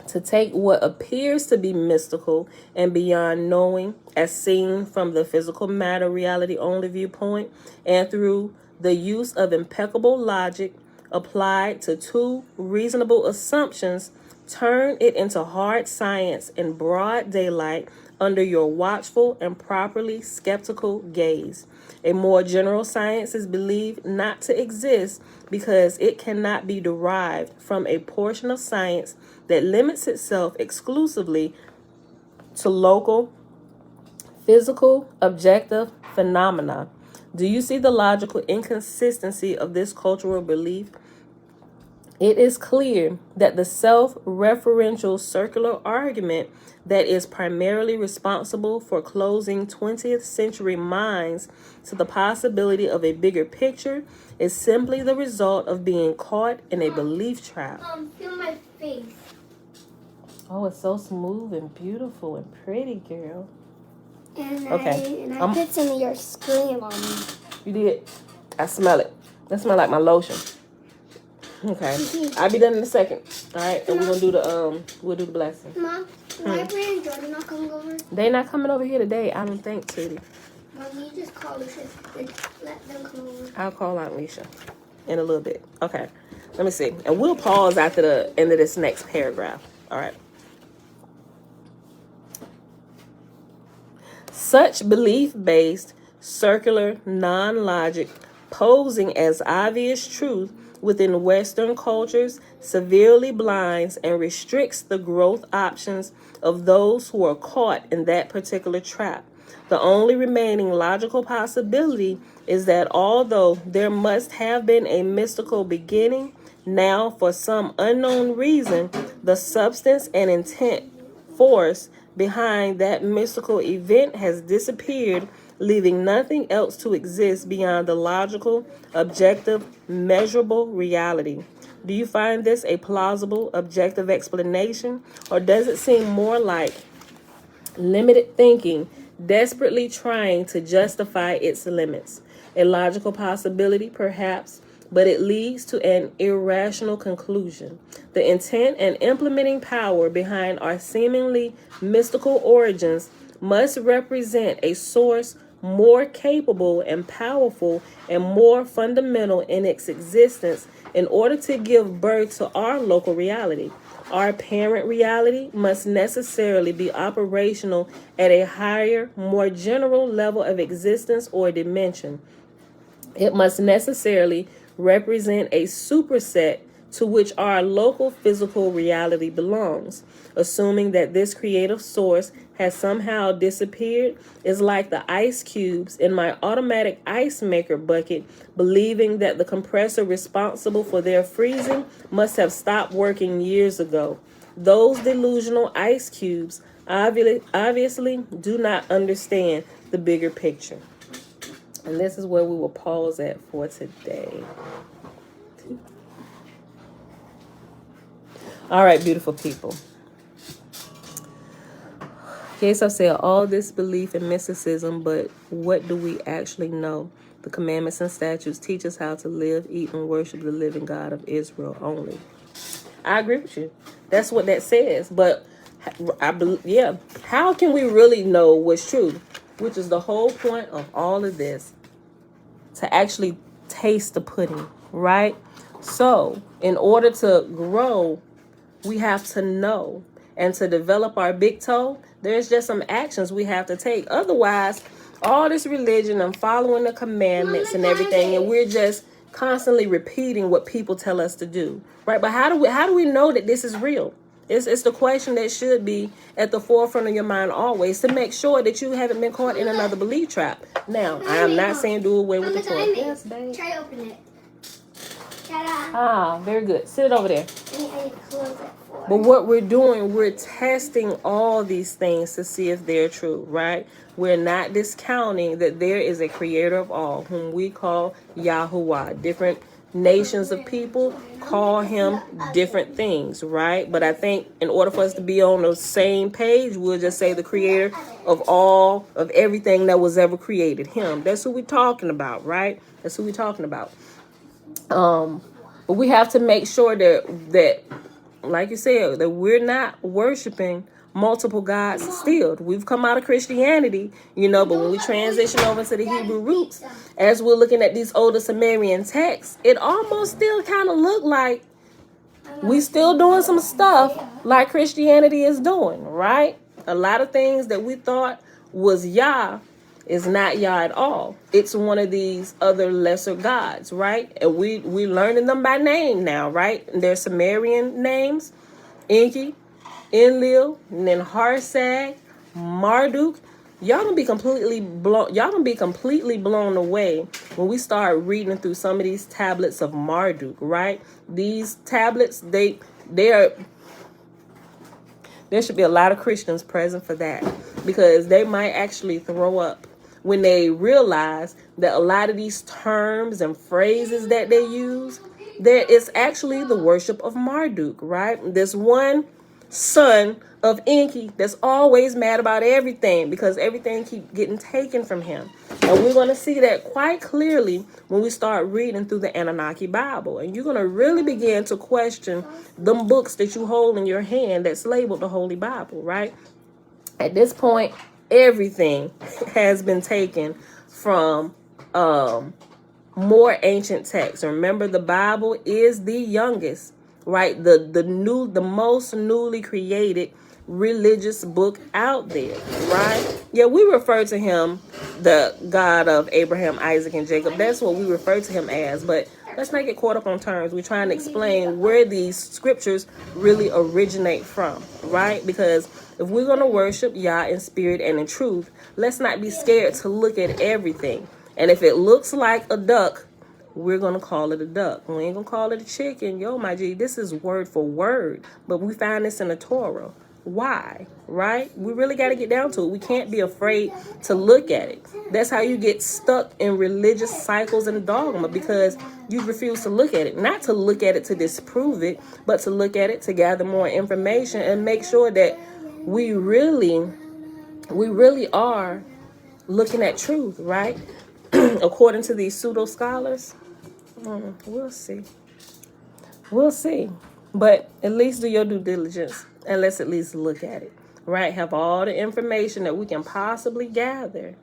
to take what appears to be mystical and beyond knowing as seen from the physical matter reality only viewpoint and through the use of impeccable logic applied to two reasonable assumptions, turn it into hard science in broad daylight under your watchful and properly skeptical gaze. A more general science is believed not to exist because it cannot be derived from a portion of science that limits itself exclusively to local, physical, objective phenomena. Do you see the logical inconsistency of this cultural belief? It is clear that the self-referential circular argument that is primarily responsible for closing 20th century minds to the possibility of a bigger picture is simply the result of being caught in a belief trap. Feel my face. Oh, it's so smooth and beautiful and pretty, girl. And Okay. I put some of your scream on me. You did? I smell it. That smells like my lotion. Okay. I'll be done in a second. All right. And we're going to do we'll do the blessing. Mom, Library and Jordan not coming over? They not coming over here today, I don't think, sweetie. Mom, you just call Lucia and let them come over. I'll call Aunt Leisha in a little bit. Okay. Let me see. And we'll pause after the end of this next paragraph. All right. Such belief-based, circular, non-logic, posing as obvious truth within Western cultures severely blinds and restricts the growth options of those who are caught in that particular trap. The only remaining logical possibility is that although there must have been a mystical beginning, now for some unknown reason, the substance and intent force behind that mystical event has disappeared, leaving nothing else to exist beyond the logical, objective, measurable reality. Do you find this a plausible, objective explanation, or does it seem more like limited thinking desperately trying to justify its limits? A logical possibility, perhaps, but it leads to an irrational conclusion. The intent and implementing power behind our seemingly mystical origins must represent a source more capable and powerful and more fundamental in its existence in order to give birth to our local reality. Our parent reality must necessarily be operational at a higher, more general level of existence or dimension. It must necessarily represent a superset to which our local physical reality belongs. Assuming that this creative source has somehow disappeared is like the ice cubes in my automatic ice maker bucket, believing that the compressor responsible for their freezing must have stopped working years ago. Those delusional ice cubes obviously do not understand the bigger picture. And this is where we will pause at for today. All right, beautiful people. Yes, I've said all this belief in mysticism, but what do we actually know? The commandments and statutes teach us how to live, eat, and worship the living God of Israel only. I agree with you. That's what that says. But how can we really know what's true? Which is the whole point of all of this. To actually taste the pudding, right? So, in order to grow, we have to know. And to develop our big toe, there's just some actions we have to take. Otherwise, all this religion and following the commandments and everything, and we're just constantly repeating what people tell us to do, right? But how do we know that this is real? It's the question that should be at the forefront of your mind always, to make sure that you haven't been caught in another belief trap. Now, I am not saying do away with the Torah. Yes, babe. Try to open it. Very good. Sit it over there. I need to close it for. But what we're doing, we're testing all these things to see if they're true, right? We're not discounting that there is a creator of all, whom we call Yahuwah. Different nations of people call him different things, right? But I think in order for us to be on the same page, we'll just say the creator of all, of everything that was ever created, him. That's who we're talking about, right? That's who we're talking about. But we have to make sure that, like you said, that we're not worshiping multiple gods still. We've come out of Christianity, but when we transition over to the Hebrew roots, as we're looking at these older Sumerian texts, it almost still kind of look like we still doing some stuff like Christianity is doing, right? A lot of things that we thought was Yah is not Yah at all. It's one of these other lesser gods, right? And we learning them by name now, right? And their Sumerian names, Enki, Enlil, and then Harsag, Marduk. Y'all gonna be completely blown away when we start reading through some of these tablets of Marduk, right? These tablets, they are. There should be a lot of Christians present for that, because they might actually throw up when they realize that a lot of these terms and phrases that they use, there is actually the worship of Marduk, right? This one son of Enki that's always mad about everything because everything keep getting taken from him. And we're going to see that quite clearly when we start reading through the Anunnaki Bible. And you're going to really begin to question them books that you hold in your hand that's labeled the Holy Bible, right? At this point, everything has been taken from more ancient texts. Remember, the Bible is the youngest, right? The most newly created religious book out there, right? Yeah, we refer to him the God of Abraham, Isaac, and Jacob. That's what we refer to him as. But Let's not get caught up on terms. We're trying to explain where these scriptures really originate from, right? Because if we're going to worship Yah in spirit and in truth, let's not be scared to look at everything. And if it looks like a duck, we're going to call it a duck. We ain't going to call it a chicken. Yo, my G, this is word for word. But we find this in the Torah. Why? Right? We really got to get down to it. We can't be afraid to look at it. That's how you get stuck in religious cycles and dogma, because you refuse to look at it. Not to look at it to disprove it, but to look at it to gather more information and make sure that we really are looking at truth, right? According to these pseudo scholars. We'll see. We'll see. But at least do your due diligence and let's at least look at it, right? Have all the information that we can possibly gather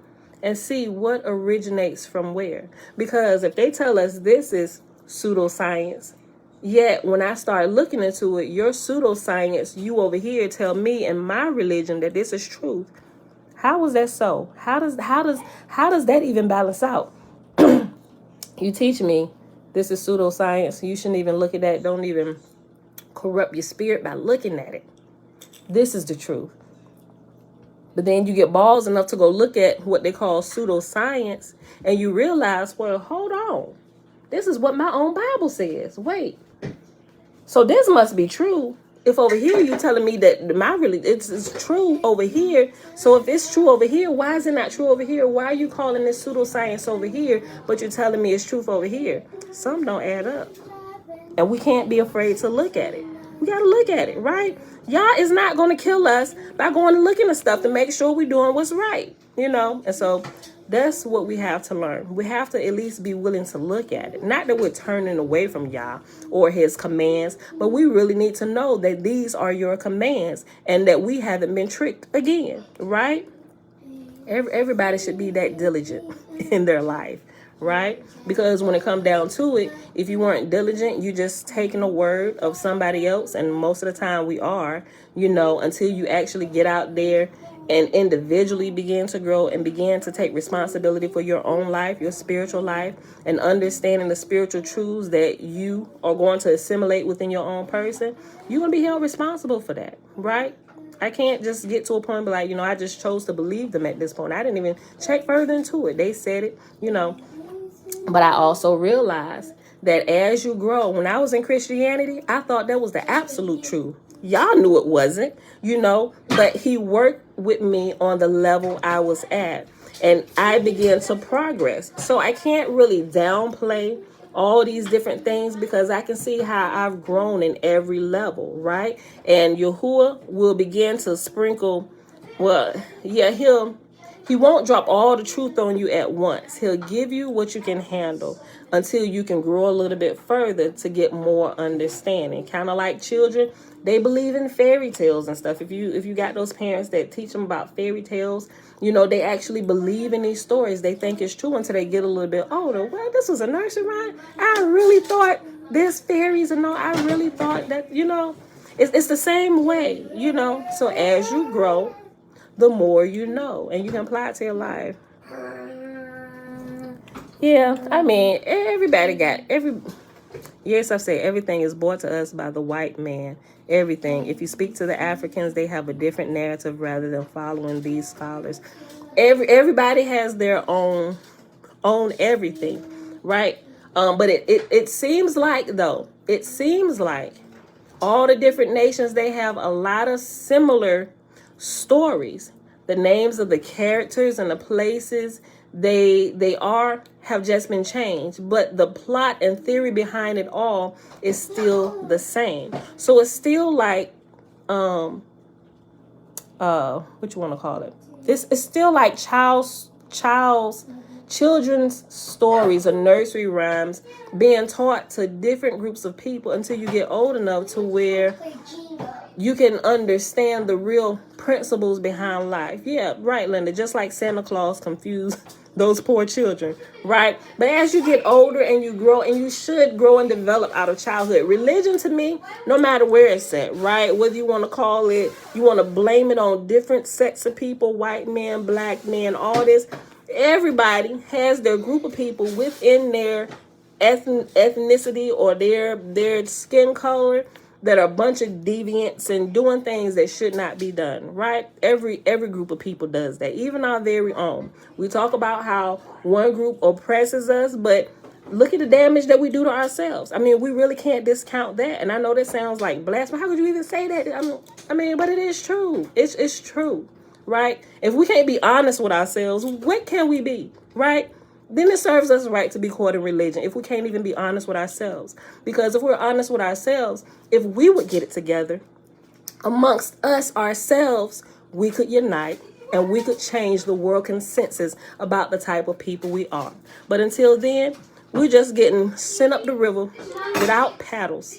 and see what originates from where. Because if they tell us this is pseudoscience, yet when I start looking into it, your pseudoscience, you over here tell me in my religion that this is truth. How is that so? How does that even balance out? You teach me this is pseudoscience. You shouldn't even look at that. Don't even corrupt your spirit by looking at it. This is the truth. But then you get balls enough to go look at what they call pseudoscience, and you realize, well, hold on. This is what my own Bible says. Wait. So this must be true. If over here you're telling me that it's true over here. So if it's true over here, why is it not true over here? Why are you calling this pseudoscience over here, but you're telling me it's truth over here? Some don't add up. And we can't be afraid to look at it. We got to look at it, right? Yah is not going to kill us by going and looking at stuff to make sure we're doing what's right, you know? And so that's what we have to learn. We have to at least be willing to look at it. Not that we're turning away from Yah or his commands, but we really need to know that these are your commands and that we haven't been tricked again, right? Everybody should be that diligent in their life. Right? Because when it comes down to it, if you weren't diligent, you just taking a word of somebody else. And most of the time we are, you know, until you actually get out there and individually begin to grow and begin to take responsibility for your own life, your spiritual life, and understanding the spiritual truths that you are going to assimilate within your own person, you're going to be held responsible for that, right? I can't just get to a point where, like, you know, I just chose to believe them at this point. I didn't even check further into it. They said it, you know. But I also realized that as you grow, when I was in Christianity, I thought that was the absolute truth. Y'all knew it wasn't, you know, but he worked with me on the level I was at, and I began to progress. So I can't really downplay all these different things because I can see how I've grown in every level, right? And Yahuwah will begin to sprinkle, He won't drop all the truth on you at once. He'll give you what you can handle until you can grow a little bit further to get more understanding. Kind of like children, they believe in fairy tales and stuff. If you got those parents that teach them about fairy tales, you know, they actually believe in these stories. They think it's true until they get a little bit older. Well, this was a nursery rhyme. I really thought there's fairies and all. I really thought that, you know, it's the same way, you know. So as you grow, the more you know, and you can apply it to your life. Yeah, I mean, yes, I say everything is brought to us by the white man. Everything. If you speak to the Africans, they have a different narrative rather than following these scholars. Everybody has their own everything, right? But it seems like all the different nations, they have a lot of similar stories. The names of the characters and the places they have just been changed, but the plot and theory behind it all is still the same. So it's still like what you want to call it? It's still like children's stories or nursery rhymes being taught to different groups of people until you get old enough to where you can understand the real principles behind life. Yeah, right, Linda. Just like Santa Claus confused those poor children, right? But as you get older and you grow, and you should grow and develop out of childhood. Religion, to me, no matter where it's at, right? Whether you want to call it, you want to blame it on different sets of people, white men, black men, all this. Everybody has their group of people within their ethnicity or their skin color that are a bunch of deviants and doing things that should not be done, right? Every group of people does that, even our very own. We talk about how one group oppresses us, but look at the damage that we do to ourselves. I mean, we really can't discount that. And I know that sounds like blasphemy. How could you even say that? I mean, but it is true. It's true, right? If we can't be honest with ourselves, what can we be, right? Then it serves us right to be caught in religion if we can't even be honest with ourselves. Because if we're honest with ourselves, if we would get it together amongst us ourselves, we could unite and we could change the world consensus about the type of people we are. But until then, we're just getting sent up the river without paddles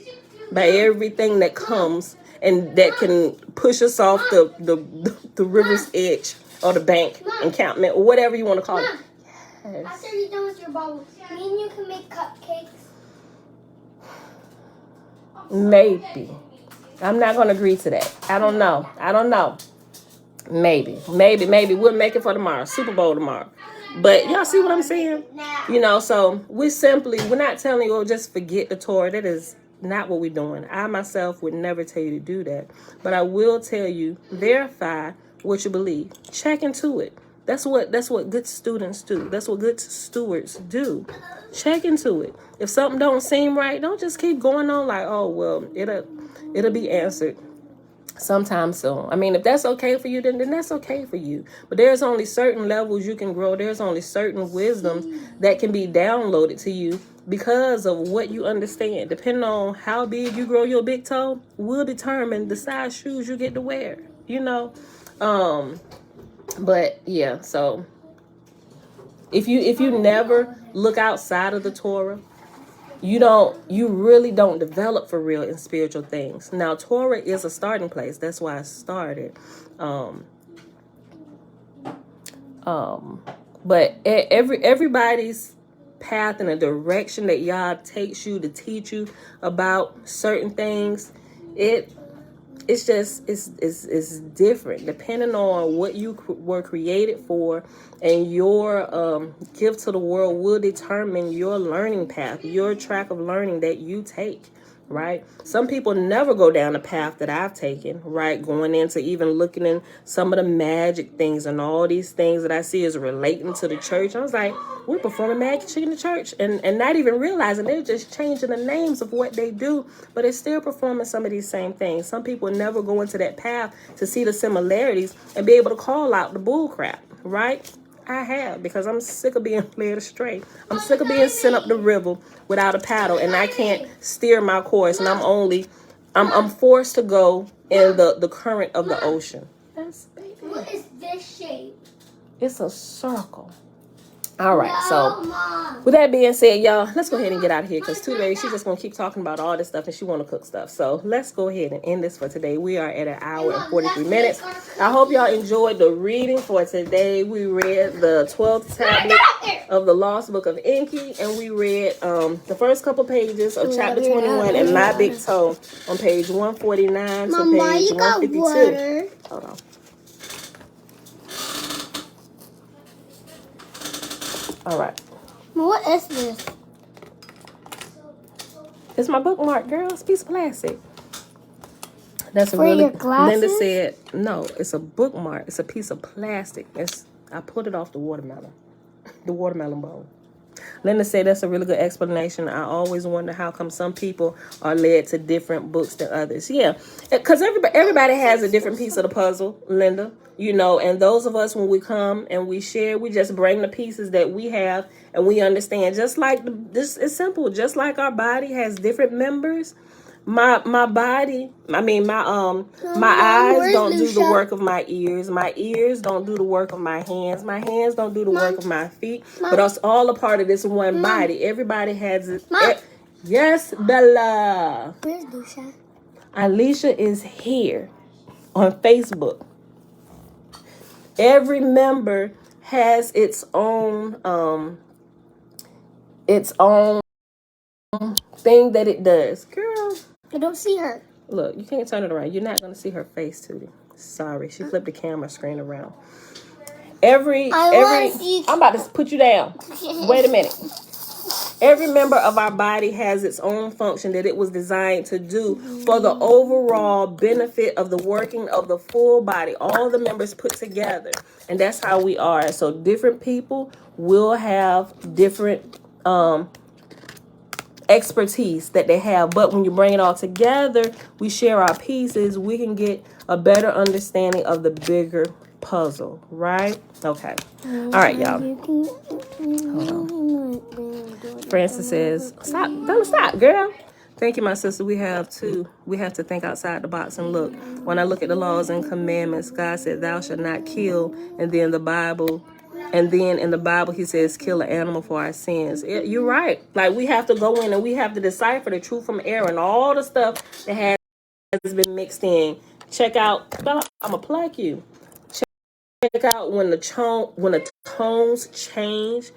by everything that comes and that can push us off the river's edge or the bank encampment or whatever you want to call it. After you're done with your bubble, me and you can make cupcakes. Maybe. I'm not going to agree to that. I don't know. Maybe. We'll make it for tomorrow. Super Bowl tomorrow. But y'all see what I'm saying? You know, so we're not telling you, just forget the Torah. That is not what we're doing. I myself would never tell you to do that. But I will tell you, verify what you believe. Check into it. That's what good students do. That's what good stewards do. Check into it. If something don't seem right, don't just keep going on like, oh well, it'll be answered sometime soon. I mean, if that's okay for you, then that's okay for you. But there's only certain levels you can grow. There's only certain wisdoms that can be downloaded to you because of what you understand. Depending on how big you grow your big toe will determine the size shoes you get to wear. You know. But yeah, so if you never look outside of the Torah, you really don't develop for real in spiritual things. Now, Torah is a starting place. That's why I started. But everybody's path and the direction that Yah takes you to teach you about certain things, it's different depending on what you were created for, and your gift to the world will determine your learning path, your track of learning that you take, right? Some people never go down the path that I've taken, right? Going into even looking in some of the magic things and all these things that I see is relating to the church. I was like, we're performing magic in the church and not even realizing they're just changing the names of what they do, but it's still performing some of these same things. Some people never go into that path to see the similarities and be able to call out the bull crap, right? I have, because I'm sick of being led astray. I'm sick of being sent up the river without a paddle, and I can't steer my course, and I'm forced to go in the current of the ocean. What is this shape? It's a circle. All right, so with that being said, y'all, let's go ahead and get out of here because today she's just going to keep talking about all this stuff and she want to cook stuff. So let's go ahead and end this for today. We are at 1 hour and 43 minutes. I hope y'all enjoyed the reading for today. We read the 12th tablet of the Lost Book of Enki, and we read the first couple pages of chapter 21 and My Big Toe on page 149 to page 152. Hold on. All right. What is this? It's my bookmark, girl. It's a piece of plastic. That's For your glasses? Linda said, no, it's a bookmark. It's a piece of plastic. I put it off the watermelon bowl. Linda said that's a really good explanation. I always wonder how come some people are led to different books than others. Yeah, because everybody has a different piece of the puzzle, Linda. You know, and those of us, when we come and we share, we just bring the pieces that we have and we understand. Just like this is simple. Just like our body has different members. My body, I mean, my eyes don't do the work of my ears. My ears don't do the work of my hands. My hands don't do the work of my feet. But it's all a part of this one body. Everybody has it. Yes, Bella. Where's Lucia? Alicia is here on Facebook. Every member has its own thing that it does. Girl, I don't see her. look, you can't turn it around. You're not going to see her face, Tootie. Sorry, she flipped the camera screen around. I'm about to put you down. Wait a minute. Every member of our body has its own function that it was designed to do for the overall benefit of the working of the full body, all the members put together. And that's how we are. So different people will have different expertise that they have, but when you bring it all together, we share our pieces, we can get a better understanding of the bigger puzzle, right? Okay. All right, y'all. Hold on. Francis says, stop, don't stop, girl. Thank you, my sister. We have to think outside the box and look. When I look at the laws and commandments, God said, thou shalt not kill, and then in the Bible, he says, kill an animal for our sins. You're right. Like, we have to go in and we have to decipher the truth from error and all the stuff that has been mixed in. Check out, I'm going to plug you. Check out when the tones change.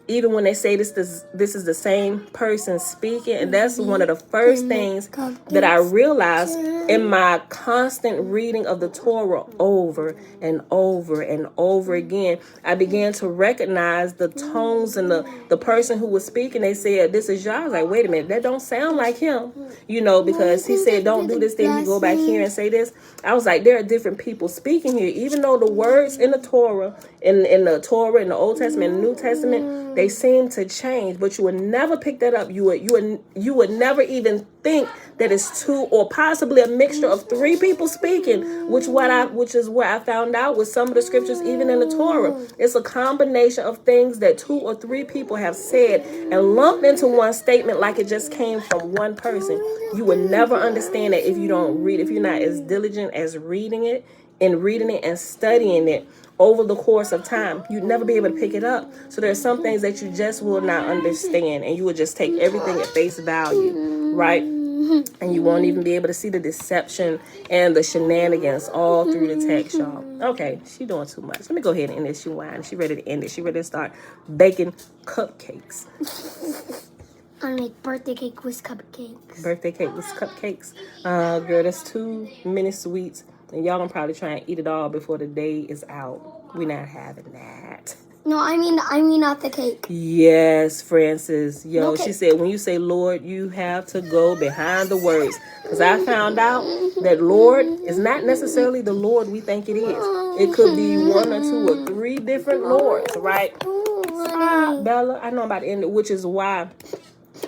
Even when they say this is the same person speaking, and that's one of the first things that I realized in my constant reading of the Torah over and over and over again. I began to recognize the tones and the person who was speaking. They said, this is Yah. I was like, wait a minute, that don't sound like him, because he said, don't do this, then you go back here and say this. I was like, there are different people speaking here, even though the words in the Torah, in the Old Testament, and the New Testament, they seem to change, but you would never pick that up. You would never even think that it's two or possibly a mixture of three people speaking, which is what I found out with some of the scriptures, even in the Torah. It's a combination of things that two or three people have said and lumped into one statement like it just came from one person. You would never understand it if you don't read, if you're not as diligent as reading it and studying it over the course of time. You'd never be able to pick it up. So there's some things that you just will not understand, and you would just take everything at face value, right? And you won't even be able to see the deception and the shenanigans all through the text, y'all. Okay, she doing too much. Let me go ahead and end this. She whining. She ready to end it. She ready to start baking cupcakes. I make birthday cake with cupcakes. Birthday cake with cupcakes. Girl, that's too many sweets. And y'all gonna probably try and eat it all before the day is out. We're not having that. No, I mean not the cake. Yes, Francis. Yo, Okay. She said, when you say Lord, you have to go behind the words. Because I found out that Lord is not necessarily the Lord we think it is. It could be one or two or three different Lords, right? Stop, Bella. I know I'm about to end it, which is why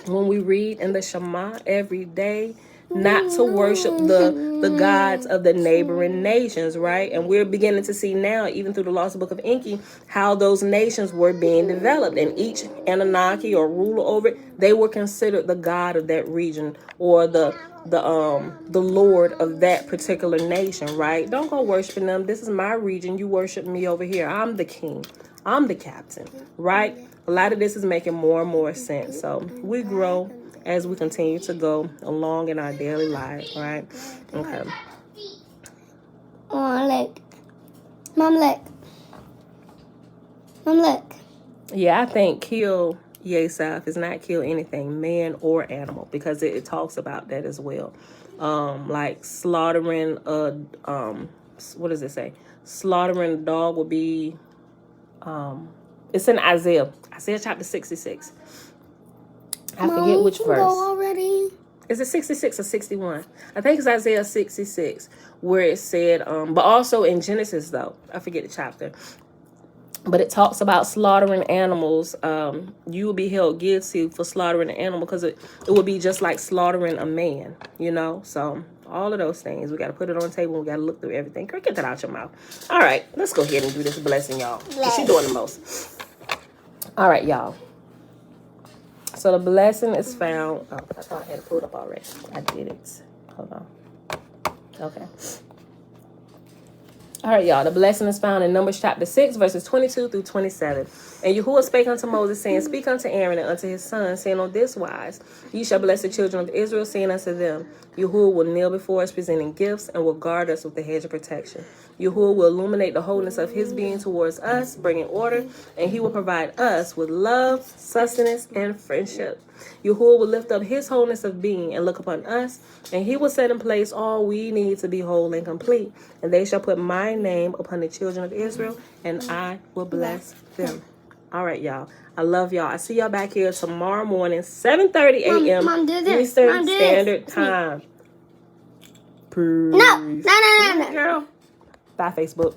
when we read in the Shema every day, not to worship the gods of the neighboring nations, right? And we're beginning to see now, even through the Lost Book of Enki, how those nations were being developed. And each Annunaki or ruler over it, they were considered the god of that region or the Lord of that particular nation, right? Don't go worshiping them. This is my region. You worship me over here. I'm the king. I'm the captain, right? A lot of this is making more and more sense. So we grow as we continue to go along in our daily life, right? Okay. Oh, Mom, look. Yeah, I think kill Yesaf is not kill anything, man or animal, because it talks about that as well. Like slaughtering what does it say? Slaughtering a dog would be it's in Isaiah chapter 66. I forget which verse. Already? Is it 66 or 61? I think it's Isaiah 66 where it said, but also in Genesis though. I forget the chapter. But it talks about slaughtering animals. You will be held guilty for slaughtering an animal because it would be just like slaughtering a man, So all of those things, we got to put it on the table. We got to look through everything. Girl, get that out your mouth. All right, let's go ahead and do this blessing, y'all. She's doing the most. All right, y'all. So the blessing is found. Oh, I thought I had to pull it up already. I did it. Hold on. Okay. All right, y'all. The blessing is found in Numbers chapter 6, verses 22 through 27. And Yahuwah spake unto Moses, saying, Speak unto Aaron and unto his sons, saying on this wise, Ye shall bless the children of Israel, saying unto them, Yahuwah will kneel before us, presenting gifts, and will guard us with the hedge of protection. Yahuwah will illuminate the wholeness of his being towards us, bringing order, and he will provide us with love, sustenance, and friendship. Yahuwah will lift up his wholeness of being and look upon us, and he will set in place all we need to be whole and complete. And they shall put my name upon the children of Israel, and I will bless them. All right, y'all. I love y'all. I see y'all back here tomorrow morning, 7:30 a.m. Mom, do this. Eastern Mom, do Standard this. Time. No. Girl. Bye, Facebook.